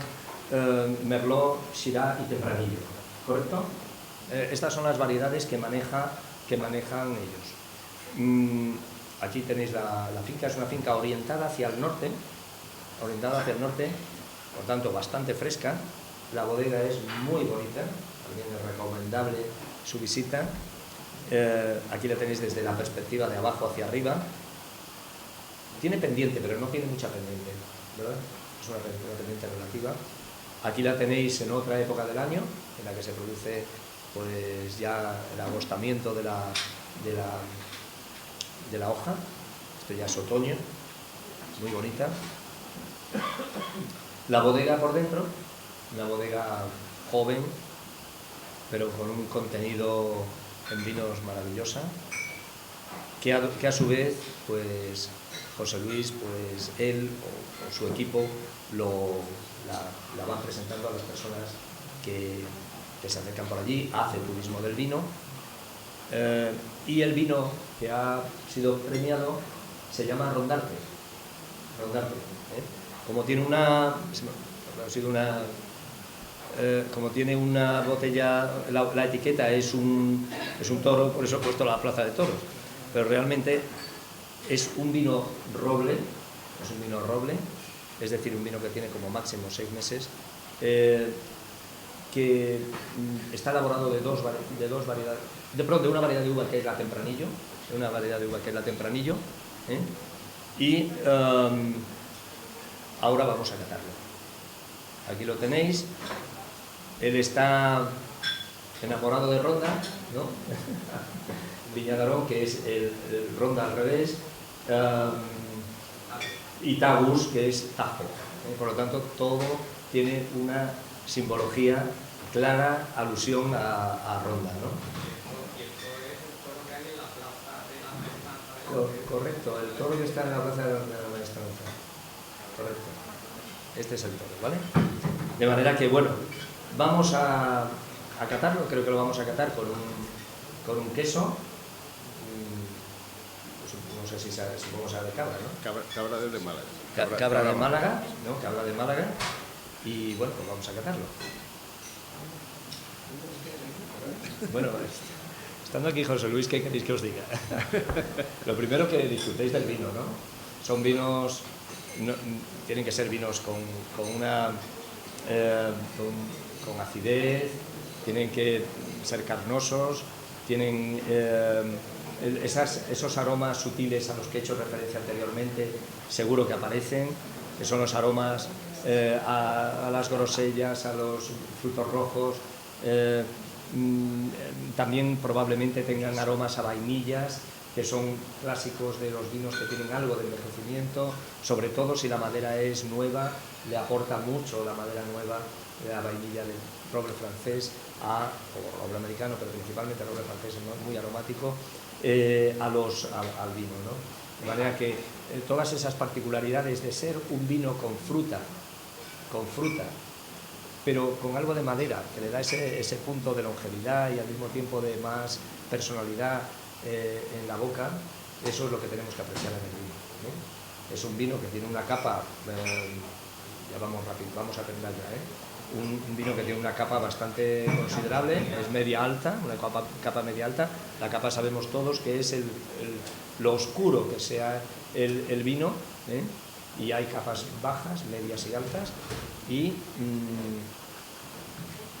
Merlot, Syrah y Tempranillo. ¿Correcto? Estas son las variedades que manejan ellos. Aquí tenéis la finca, es una finca orientada hacia el norte, por tanto bastante fresca. La bodega es muy bonita, también es recomendable su visita. Aquí la tenéis desde la perspectiva de abajo hacia arriba. Tiene pendiente, pero no tiene mucha pendiente, ¿verdad? Es una pendiente relativa. Aquí la tenéis en otra época del año, en la que se produce pues ya el agostamiento de la hoja. Esto ya es otoño, muy bonita. La bodega por dentro, una bodega joven, pero con un contenido en vinos maravillosa, que a su vez, pues José Luis, pues él o su equipo la van presentando a las personas que se acercan por allí, hace turismo del vino. Y el vino que ha sido premiado se llama Rondarte. Como tiene una botella, la etiqueta es un toro, por eso he puesto la plaza de toros, pero realmente es un vino roble, es decir, un vino que tiene como máximo 6 meses, que está elaborado de una variedad de uva que es la Tempranillo, y ahora vamos a catarlo. Aquí lo tenéis. Él está enamorado de Ronda, ¿no? Viñadarón, que es el Ronda al revés, y Tagus, que es Tajo. Por lo tanto, todo tiene una simbología clara, alusión a Ronda, ¿no? Correcto, el toro que está en la plaza de la Maestranza. Correcto. Este es el toro, ¿vale? De manera que, bueno, vamos a catarlo. Creo que lo vamos a catar con un queso. No sé si supongo que sea de cabra, ¿no? Cabra de Málaga. Cabra de Málaga, ¿no? Cabra de Málaga. Y bueno, pues vamos a catarlo. Bueno, estando aquí José Luis, ¿qué queréis que os diga? Lo primero, que disfrutéis del vino, ¿no? Son vinos, tienen que ser vinos con acidez, tienen que ser carnosos, tienen esos aromas sutiles a los que he hecho referencia anteriormente, seguro que aparecen, que son los aromas a las grosellas, a los frutos rojos. También probablemente tengan aromas a vainillas, que son clásicos de los vinos que tienen algo de envejecimiento, sobre todo si la madera es nueva, le aporta mucho la madera nueva, la vainilla del roble francés o roble americano, pero principalmente el roble francés es muy aromático, al vino, ¿no? De manera que todas esas particularidades de ser un vino con fruta, pero con algo de madera, que le da ese punto de longevidad y al mismo tiempo de más personalidad en la boca, eso es lo que tenemos que apreciar en el vino, ¿no? Es un vino que tiene una capa, ya vamos rápido, vamos a terminar ya, un vino que tiene una capa bastante considerable, es media alta, una capa media alta. La capa sabemos todos que es lo oscuro que sea el vino, y hay capas bajas, medias y altas, y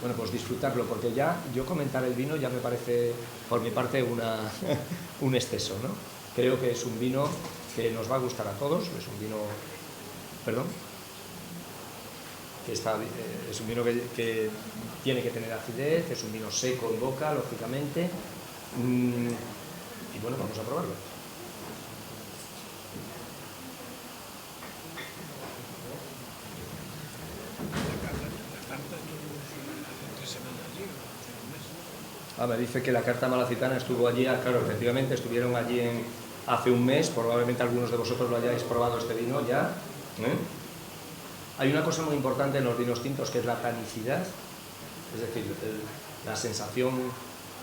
bueno, pues disfrutarlo, porque ya yo comentar el vino ya me parece, por mi parte, un exceso, ¿no? Creo que es un vino que nos va a gustar a todos, es un vino, perdón, es un vino que tiene que tener acidez, es un vino seco en boca, lógicamente, y bueno, vamos a probarlo. Me dice que la carta malacitana estuvo allí, claro, efectivamente estuvieron allí hace un mes, probablemente algunos de vosotros lo hayáis probado este vino ya. Hay una cosa muy importante en los vinos tintos que es la tanicidad, es decir, la sensación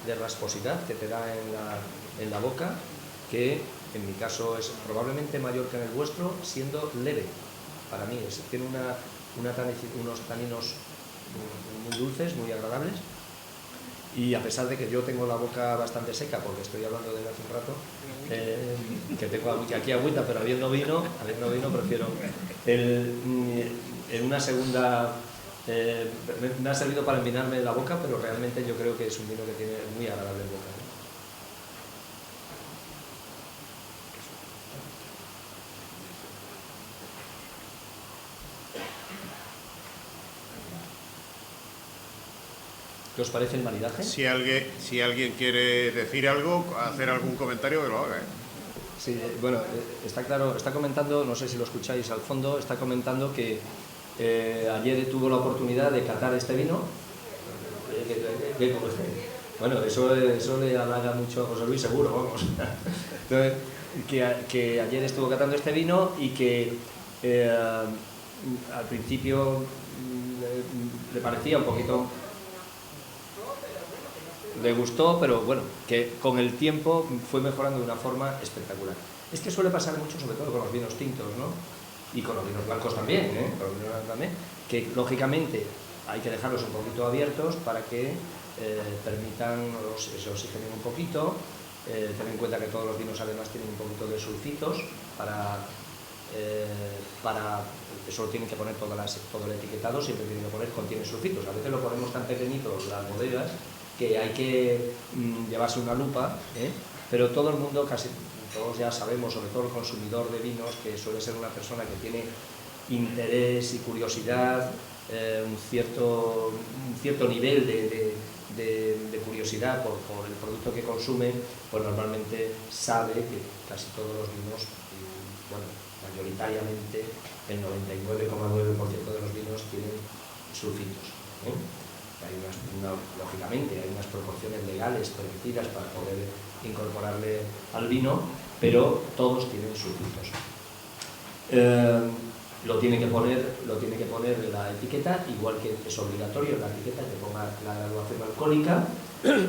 de rasposidad que te da en la boca, que en mi caso es probablemente mayor que en el vuestro, siendo leve. Para mí tiene unos taninos muy dulces, muy agradables. Y a pesar de que yo tengo la boca bastante seca, porque estoy hablando de él hace un rato, que tengo aquí agüita, pero habiendo vino prefiero en una segunda, me ha servido para envinarme la boca, pero realmente yo creo que es un vino que tiene muy agradable en boca, ¿no? ¿Qué os parece el maridaje? Si alguien quiere decir algo, hacer algún comentario, que lo haga, Sí, bueno, está claro, está comentando, no sé si lo escucháis al fondo, está comentando que ayer tuvo la oportunidad de catar este vino. Bueno, eso le halaga mucho a José Luis, seguro, vamos. Entonces, que ayer estuvo catando este vino y que al principio le parecía un poquito... Le gustó, pero bueno, que con el tiempo fue mejorando de una forma espectacular. Es que suele pasar mucho, sobre todo con los vinos tintos, ¿no? Y con los vinos blancos también, con los vinos blancos también, que lógicamente hay que dejarlos un poquito abiertos para que permitan, se oxigenen un poquito. Ten en cuenta que todos los vinos además tienen un poquito de sulfitos eso lo tienen que poner todo el etiquetado, siempre tienen que poner contiene sulfitos. A veces lo ponemos tan pequeñitos las bodegas que hay que llevarse una lupa, pero todo el mundo, casi todos ya sabemos, sobre todo el consumidor de vinos, que suele ser una persona que tiene interés y curiosidad, un cierto nivel de curiosidad por el producto que consume, pues normalmente sabe que casi todos los vinos, bueno, mayoritariamente el 99,9% de los vinos tienen sulfitos. Lógicamente hay unas proporciones legales permitidas para poder incorporarle al vino, pero todos tienen sulfitos. Lo tiene que poner en la etiqueta, igual que es obligatorio en la etiqueta que ponga la graduación alcohólica,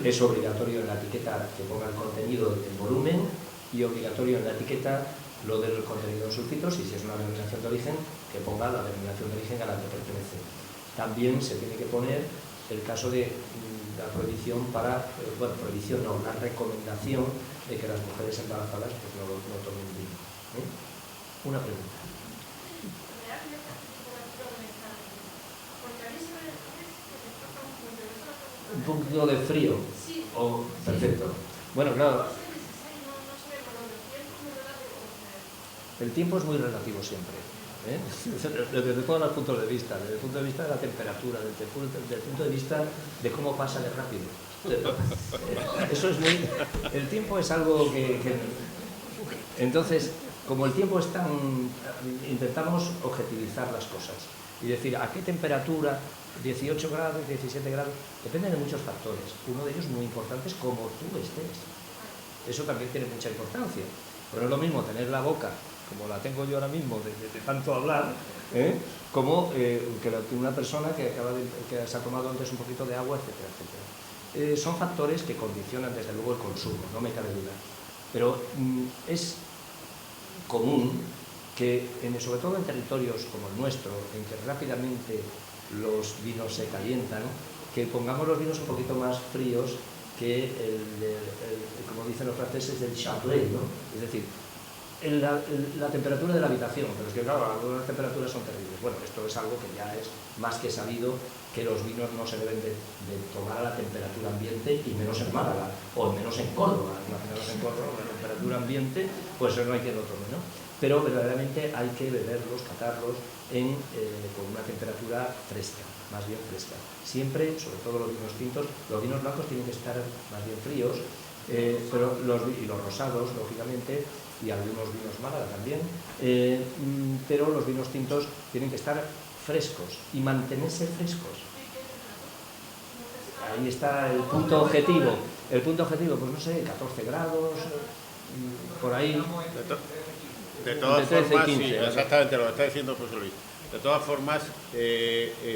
es obligatorio en la etiqueta que ponga el contenido del volumen y obligatorio en la etiqueta lo del contenido de sulfitos, y si es una denominación de origen, que ponga la denominación de origen a la que pertenece. También se tiene que poner el caso de la prohibición prohibición no, la recomendación de que las mujeres embarazadas pues no tomen vino. Una pregunta. Un poquito de frío. Oh, perfecto. Bueno, claro. El tiempo es muy relativo siempre. Desde todos los puntos de vista, desde el punto de vista de la temperatura, desde el punto de vista de cómo pasa de rápido. Eso es muy... El tiempo es algo que... Entonces, como el tiempo es tan... Intentamos objetivizar las cosas y decir a qué temperatura, 18 grados, 17 grados, depende de muchos factores. Uno de ellos muy importante es cómo tú estés. Eso también tiene mucha importancia. Pero no es lo mismo tener la boca, como la tengo yo ahora mismo, de tanto hablar, como que una persona que se ha tomado antes un poquito de agua, etcétera, etcétera. Son factores que condicionan desde luego el consumo, no me cabe duda. Pero es común que, sobre todo en territorios como el nuestro, en que rápidamente los vinos se calientan, que pongamos los vinos un poquito más fríos que como dicen los franceses, el Chablis, ¿no? Es decir, la temperatura de la habitación, pero es que claro, algunas temperaturas son terribles. Bueno, esto es algo que ya es más que sabido, que los vinos no se deben de tomar a la temperatura ambiente, y menos en Málaga, o menos en Córdoba. Imaginaros en Córdoba, la temperatura ambiente, pues no hay quien lo tome, ¿no? Pero verdaderamente hay que beberlos, catarlos con una temperatura fresca, más bien fresca. Siempre, sobre todo los vinos tintos, los vinos blancos tienen que estar más bien fríos, y los rosados, lógicamente, y algunos vinos Málaga también, pero los vinos tintos tienen que estar frescos y mantenerse frescos. Ahí está el punto objetivo. El punto objetivo, pues no sé, 14 grados, por ahí. De todas formas, 15, sí, exactamente lo que está diciendo José Luis. De todas formas,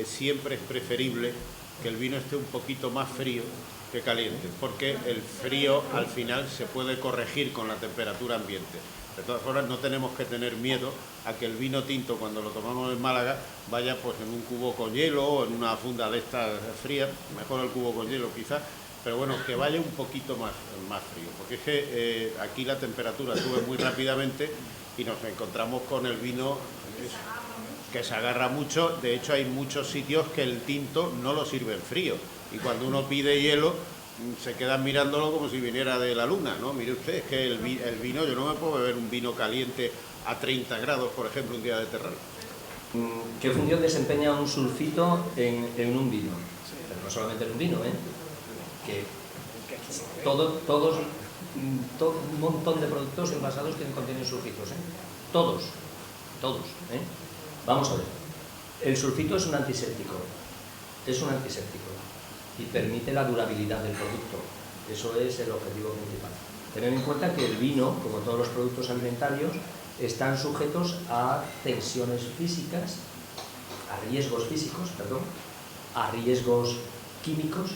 siempre es preferible que el vino esté un poquito más frío que caliente, porque el frío al final se puede corregir con la temperatura ambiente. De todas formas, no tenemos que tener miedo a que el vino tinto, cuando lo tomamos en Málaga, vaya pues en un cubo con hielo o en una funda de estas frías, mejor el cubo con hielo quizás, pero bueno, que vaya un poquito más frío, porque es que aquí la temperatura sube muy rápidamente y nos encontramos con el vino que se agarra mucho. De hecho, hay muchos sitios que el tinto no lo sirven frío, y cuando uno pide hielo se quedan mirándolo como si viniera de la luna, ¿no? Mire usted, es que el vino, yo no me puedo beber un vino caliente a 30 grados, por ejemplo, un día de terral. ¿Qué función desempeña un sulfito en un vino? Pero no solamente en un vino, que un montón de productos envasados contienen sulfitos, todos. Vamos a ver, el sulfito es un antiséptico, y permite la durabilidad del producto. Eso es el objetivo principal. Tener en cuenta que el vino, como todos los productos alimentarios, están sujetos a tensiones físicas, a riesgos físicos, a riesgos químicos,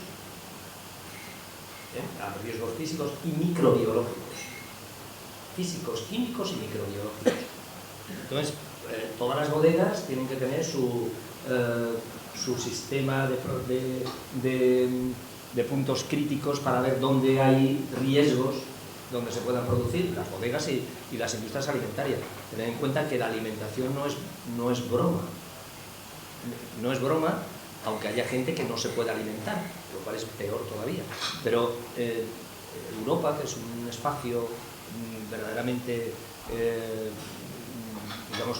a riesgos físicos y microbiológicos. Físicos, químicos y microbiológicos. Entonces, todas las bodegas tienen que tener su sistema de puntos críticos para ver dónde hay riesgos, donde se puedan producir las bodegas y las industrias alimentarias. Tened en cuenta que la alimentación no es broma. No es broma, aunque haya gente que no se puede alimentar, lo cual es peor todavía. Pero Europa, que es un espacio verdaderamente, digamos,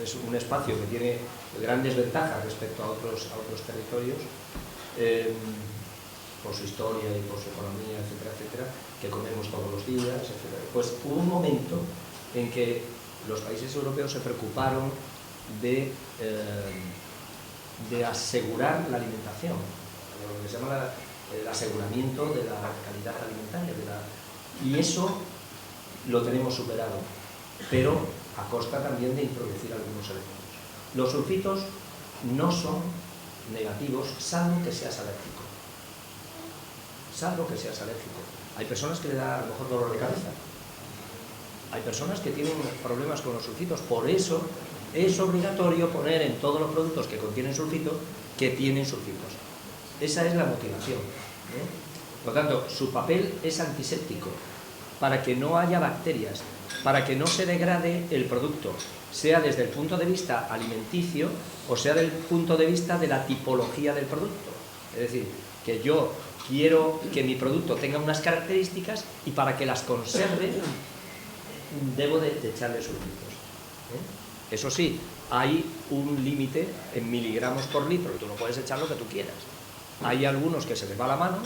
es un espacio que tiene grandes ventajas respecto a otros territorios, por su historia y por su economía, etcétera, etcétera, que comemos todos los días, etcétera. Pues hubo un momento en que los países europeos se preocuparon de asegurar la alimentación, lo que se llama el aseguramiento de la calidad alimentaria, y eso lo tenemos superado, pero a costa también de introducir algunos elementos. Los sulfitos no son negativos, salvo que seas alérgico. Hay personas que le da a lo mejor dolor de cabeza. Hay personas que tienen problemas con los sulfitos. Por eso es obligatorio poner en todos los productos que contienen sulfitos que tienen sulfitos. Esa es la motivación. Por lo tanto, su papel es antiséptico, para que no haya bacterias, para que no se degrade el producto, sea desde el punto de vista alimenticio o sea desde el punto de vista de la tipología del producto. Es decir, que yo quiero que mi producto tenga unas características y para que las conserve debo de echarle sulfitos. Eso sí, hay un límite en miligramos por litro, y tú no puedes echar lo que tú quieras. Hay algunos que se les va la mano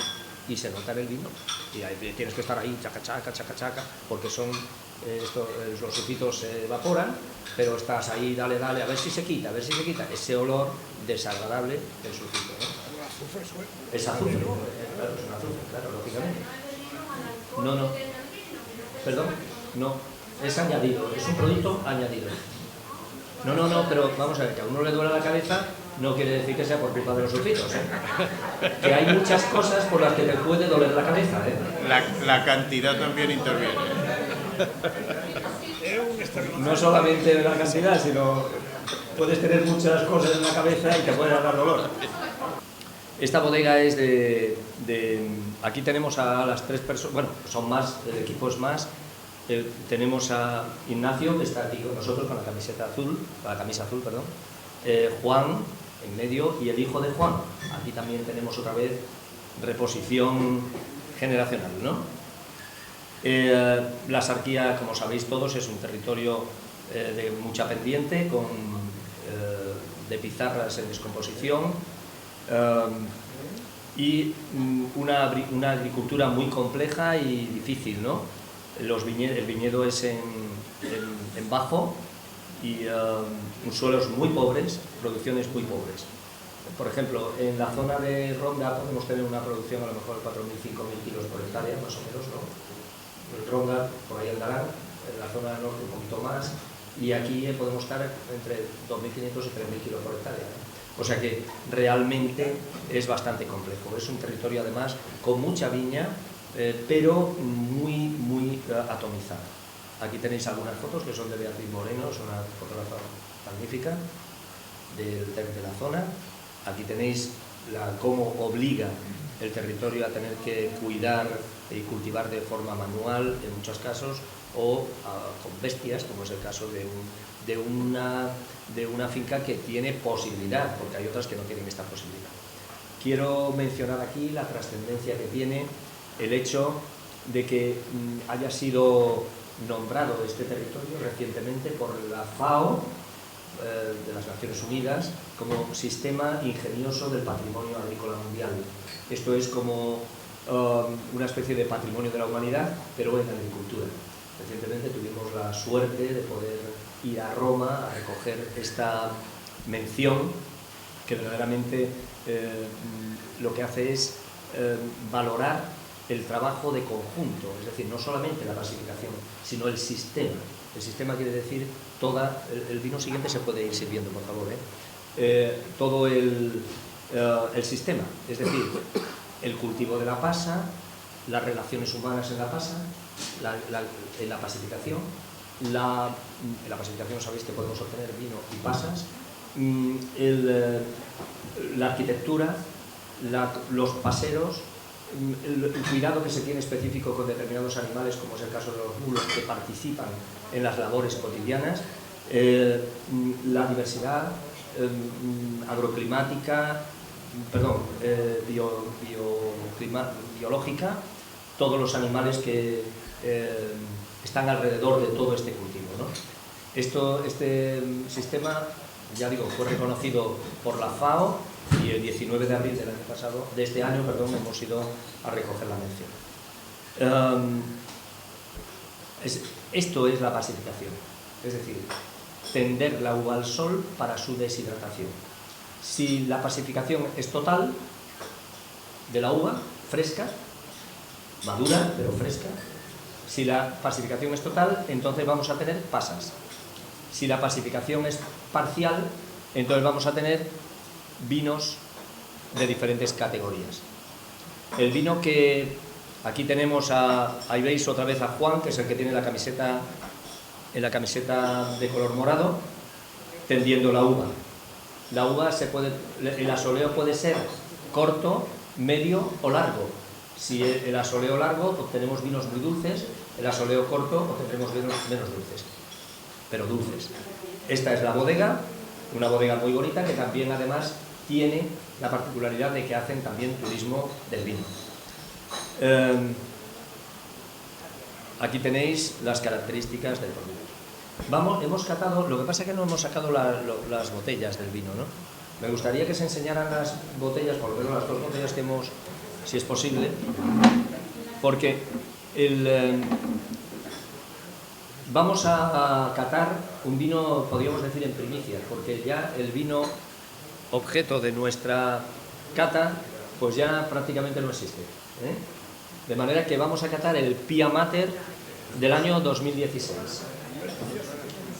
y se nota en el vino, y ahí tienes que estar ahí, chaca, chaca, chaca, chaca, porque son, los sulfitos se evaporan, pero estás ahí, dale, dale, a ver si se quita, ese olor desagradable del sulfito, ¿no? Es azufre, claro, es un azufre, claro, lógicamente. No, perdón, no, es añadido, es un producto añadido. No, pero vamos a ver, que a uno le duele la cabeza no quiere decir que sea por culpa de los sulfitos, ¿eh? Que hay muchas cosas por las que te puede doler la cabeza, ¿eh? La cantidad también interviene. No solamente la cantidad, sino puedes tener muchas cosas en la cabeza y te pueden dar dolor. Esta bodega es aquí tenemos a las 3 personas, bueno, son más, el equipo es más. Tenemos a Ignacio, que está aquí con nosotros con la camisa azul, perdón. Juan en medio y el hijo de Juan. Aquí también tenemos otra vez reposición generacional, ¿no? La Sarquía, como sabéis todos, es un territorio de mucha pendiente, de pizarras en descomposición, y una agricultura muy compleja y difícil, ¿no? El viñedo es en bajo y suelos muy pobres, producciones muy pobres. Por ejemplo, en la zona de Ronda podemos tener una producción a lo mejor de 4.000, 5.000 kilos por hectárea, más o menos, ¿no? En Ronda, por ahí andarán, en la zona del norte un poquito más, y aquí podemos estar entre 2.500 y 3.000 kilos por hectárea, ¿no? O sea que realmente es bastante complejo. Es un territorio además con mucha viña, pero muy atomizada. Aquí tenéis algunas fotos que son de Beatriz Moreno, es una fotógrafa magnífica de la zona. Aquí tenéis cómo obliga el territorio a tener que cuidar y cultivar de forma manual en muchos casos, o con bestias, como es el caso de una finca que tiene posibilidad, porque hay otras que no tienen esta posibilidad. Quiero mencionar aquí la trascendencia que tiene el hecho de que haya sido nombrado este territorio recientemente por la FAO, de las Naciones Unidas, como Sistema Ingenioso del Patrimonio Agrícola Mundial. Esto es como una especie de patrimonio de la humanidad, pero en agricultura. Recientemente tuvimos la suerte de poder ir a Roma a recoger esta mención, que verdaderamente lo que hace es valorar el trabajo de conjunto, es decir, no solamente la clasificación, sino el sistema. El sistema quiere decir el vino siguiente se puede ir sirviendo, por favor, todo el sistema, es decir, el cultivo de la pasa, las relaciones humanas en la pasa, en la pacificación. En la pacificación sabéis que podemos obtener vino y pasas, la arquitectura, los paseros, el cuidado que se tiene específico con determinados animales, como es el caso de los mulos que participan en las labores cotidianas, la diversidad agroclimática, biológica, todos los animales que están alrededor de todo este cultivo, ¿no? Este sistema, ya digo, fue reconocido por la FAO, y el 19 de abril de este año, hemos ido a recoger la mención. Esto es la pacificación, es decir, tender la uva al sol para su deshidratación. Si la pacificación es total de la uva, fresca, madura pero fresca, si la pacificación es total, entonces vamos a tener pasas. Si la pacificación es parcial, entonces vamos a tener vinos de diferentes categorías. El vino que aquí tenemos, ahí veis otra vez a Juan, que es el que tiene la camiseta de color morado, tendiendo la uva. La uva el asoleo puede ser corto, medio o largo. Si el asoleo largo, obtenemos vinos muy dulces, el asoleo corto, obtendremos vinos menos dulces, pero dulces. Esta es la bodega, una bodega muy bonita que también además tiene la particularidad de que hacen también turismo del vino. Aquí tenéis las características del producto. Hemos catado, lo que pasa es que no hemos sacado las botellas del vino, ¿no? Me gustaría que se enseñaran las botellas, por lo menos las dos botellas que hemos, si es posible, porque vamos a catar un vino, podríamos decir, en primicia, porque ya el vino objeto de nuestra cata, pues ya prácticamente no existe, ¿eh? De manera que vamos a catar el Pia Mater del año 2016.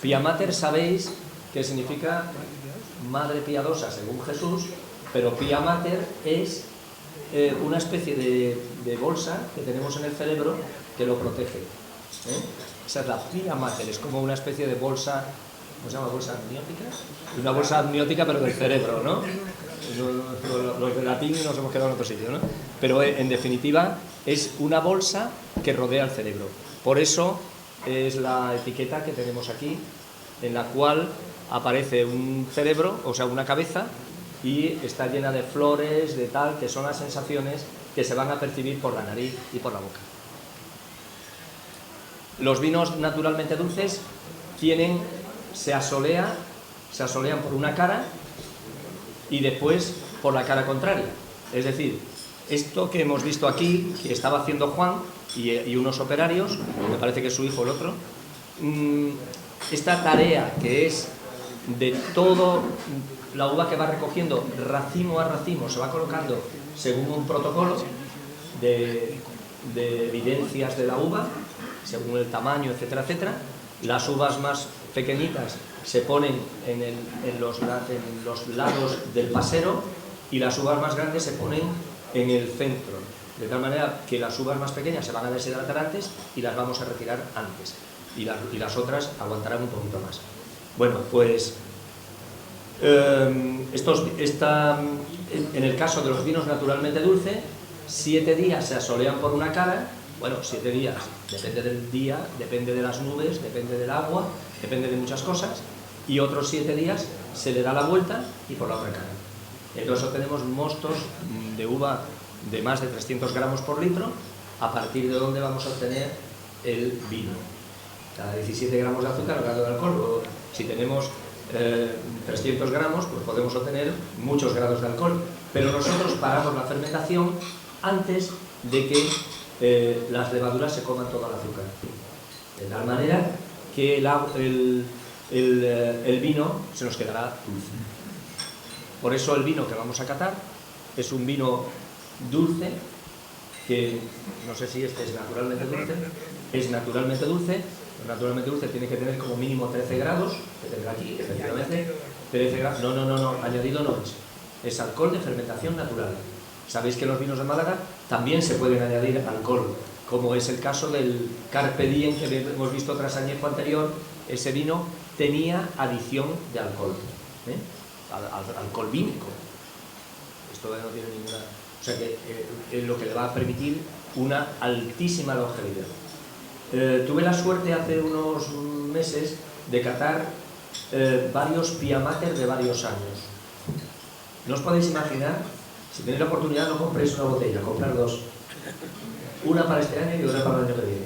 Pia Mater, sabéis que significa madre piadosa según Jesús, pero Pia Mater es una especie de bolsa que tenemos en el cerebro que lo protege, ¿eh? Esa es la Pia Mater, es como una especie de bolsa, ¿cómo se llama? ¿Bolsa amniótica? Una bolsa amniótica pero del cerebro, ¿no? Los de latín nos hemos quedado en otro sitio, ¿no? Pero en definitiva es una bolsa que rodea el cerebro. Por eso es la etiqueta que tenemos aquí, en la cual aparece un cerebro, o sea, una cabeza, y está llena de flores, de tal, que son las sensaciones que se van a percibir por la nariz y por la boca. Los vinos naturalmente dulces se asolean por una cara y después por la cara contraria. Es decir, esto que hemos visto aquí, que estaba haciendo Juan y unos operarios, me parece que es su hijo el otro, esta tarea que es de todo la uva que va recogiendo racimo a racimo, se va colocando según un protocolo de evidencias de la uva, según el tamaño, etcétera, etcétera. Las uvas más pequeñitas se ponen en los lados del pasero y las uvas más grandes se ponen en el centro, de tal manera que las uvas más pequeñas se van a deshidratar antes y las vamos a retirar antes, y las otras aguantarán un poquito más. Bueno, pues en el caso de los vinos naturalmente dulces, 7 días se asolean por una cara. Bueno, 7 días, depende del día, depende de las nubes, depende del agua, depende de muchas cosas, y otros 7 días se le da la vuelta y por la otra cara. Entonces obtenemos mostos de uva de más de 300 gramos por litro, a partir de donde vamos a obtener el vino. Cada 17 gramos de azúcar, grado de alcohol. Luego, si tenemos 300 gramos, pues podemos obtener muchos grados de alcohol. Pero nosotros paramos la fermentación antes de que las levaduras se coman todo el azúcar. De tal manera que el vino se nos quedará dulce. Por eso el vino que vamos a catar es un vino dulce, que no sé si este es naturalmente dulce. Es naturalmente dulce. Naturalmente dulce tiene que tener como mínimo 13 grados, que tendrá aquí, efectivamente. 13 grados. No, añadido no es. Es alcohol de fermentación natural. Sabéis que en los vinos de Málaga también se pueden añadir alcohol, como es el caso del Carpe Diem que hemos visto tras añejo anterior. Ese vino tenía adición de alcohol, alcohol vínico. Esto no tiene ninguna... O sea que es lo que le va a permitir una altísima longevidad. Tuve la suerte hace unos meses de catar varios Pia Mater de varios años. No os podéis imaginar, si tenéis la oportunidad, no compréis una botella, comprar dos. Una para este año y otra para el año que viene.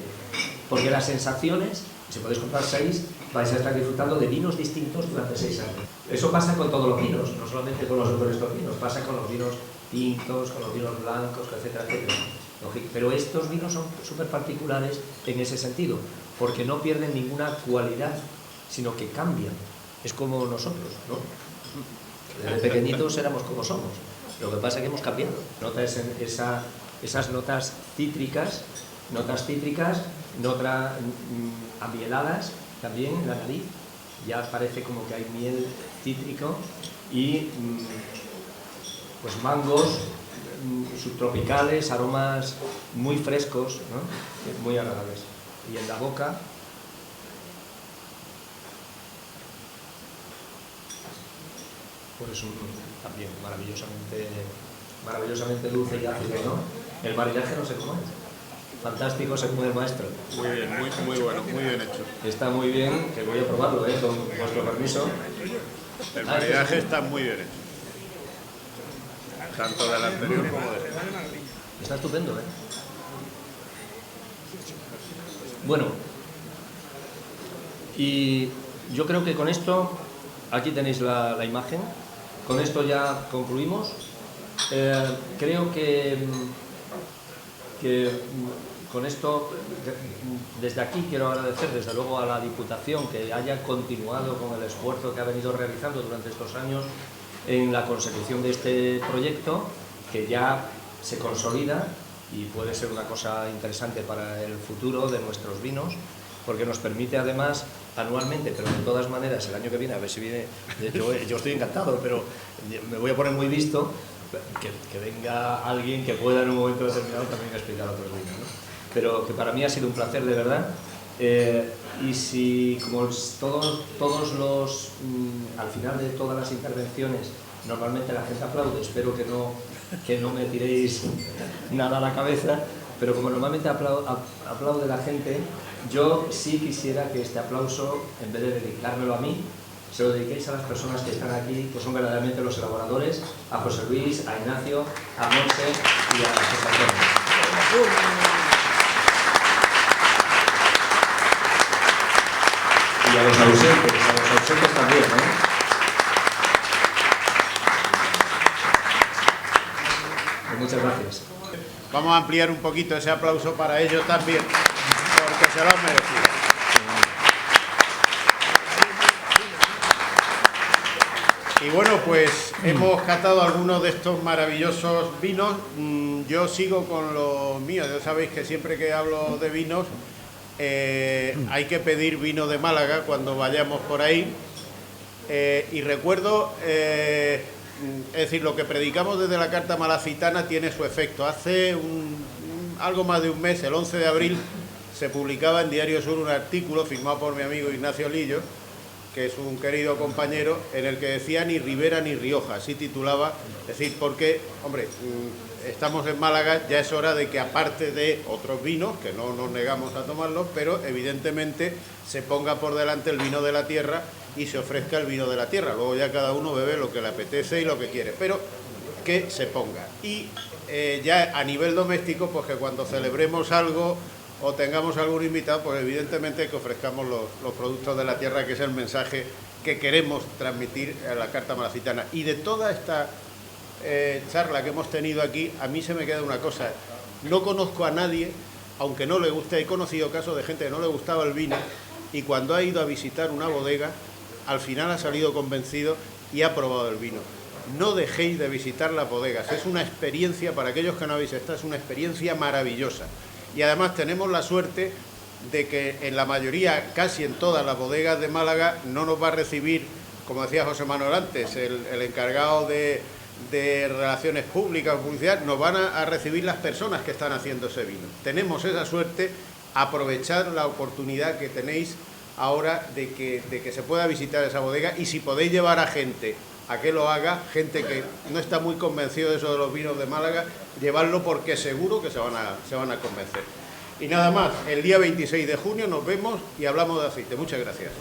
Porque las sensaciones, si podéis comprar 6, vais a estar disfrutando de vinos distintos durante 6 años. Eso pasa con todos los vinos, no solamente con estos vinos, pasa con los vinos tintos, con los vinos blancos, etcétera, etcétera. Pero estos vinos son súper particulares en ese sentido, porque no pierden ninguna cualidad, sino que cambian. Es como nosotros, ¿no? Desde pequeñitos éramos como somos. Lo que pasa es que hemos cambiado. Notas esas notas cítricas, notas amieladas también en la nariz. Ya parece como que hay miel cítrico y pues mangos subtropicales, aromas muy frescos, ¿no? Muy agradables. Y en la boca, pues también maravillosamente dulce y ácido, ¿no? El maridaje no sé cómo es. Fantástico, según el maestro. Muy bien, muy bueno, muy bien hecho. Está muy bien, que voy a probarlo, con vuestro permiso. El maridaje está muy bien hecho. Tanto del anterior como de este. Está estupendo, ¿eh? Bueno, Y yo creo que con esto, aquí tenéis la imagen, con esto ya concluimos. Creo que con esto, desde aquí quiero agradecer desde luego a la Diputación que haya continuado con el esfuerzo que ha venido realizando durante estos años en la consecución de este proyecto, que ya se consolida y puede ser una cosa interesante para el futuro de nuestros vinos, porque nos permite además anualmente, pero de todas maneras el año que viene, a ver si viene, yo estoy encantado, pero me voy a poner muy visto, que venga alguien que pueda en un momento determinado también explicar otros vinos, ¿no? Pero que para mí ha sido un placer de verdad, y si como todos los, al final de todas las intervenciones, normalmente la gente aplaude, espero que no me tiréis nada a la cabeza, pero como normalmente aplaude la gente, yo sí quisiera que este aplauso, en vez de dedicármelo a mí, se lo dediquéis a las personas que están aquí, que son verdaderamente los elaboradores, a José Luis, a Ignacio, a Monse y a José Antonio. Y a los ausentes también, ¿no? Muchas gracias. Vamos a ampliar un poquito ese aplauso para ellos también, porque se lo han merecido. Y bueno, pues hemos catado algunos de estos maravillosos vinos. Yo sigo con los míos. Ya sabéis que siempre que hablo de vinos hay que pedir vino de Málaga cuando vayamos por ahí. Y recuerdo... es decir, lo que predicamos desde la Carta Malacitana tiene su efecto. Hace algo más de un mes, el 11 de abril, se publicaba en Diario Sur un artículo firmado por mi amigo Ignacio Lillo, que es un querido compañero, en el que decía ni Ribera ni Rioja, así titulaba. Es decir, porque, hombre, estamos en Málaga, ya es hora de que aparte de otros vinos, que no nos negamos a tomarlos, pero evidentemente se ponga por delante el vino de la tierra y se ofrezca el vino de la tierra. Luego ya cada uno bebe lo que le apetece y lo que quiere, pero que se ponga. Y ya a nivel doméstico, pues que cuando celebremos algo o tengamos algún invitado, pues evidentemente que ofrezcamos los productos de la tierra, que es el mensaje que queremos transmitir a la Carta Malacitana. Y de toda esta charla que hemos tenido aquí, a mí se me queda una cosa: no conozco a nadie, aunque no le guste. He conocido casos de gente que no le gustaba el vino y cuando ha ido a visitar una bodega, al final ha salido convencido y ha probado el vino. No dejéis de visitar las bodegas, es una experiencia, para aquellos que no habéis estado, es una experiencia maravillosa. Y además tenemos la suerte de que en la mayoría, casi en todas las bodegas de Málaga, no nos va a recibir, como decía José Manuel antes, el encargado de relaciones públicas o publicidad, nos van a recibir las personas que están haciendo ese vino. Tenemos esa suerte, aprovechar la oportunidad que tenéis ahora de que se pueda visitar esa bodega, y si podéis llevar a gente a que lo haga, gente que no está muy convencido de eso de los vinos de Málaga, llevarlo, porque seguro que se van a convencer. Y nada más, el día 26 de junio nos vemos y hablamos de aceite. Muchas gracias.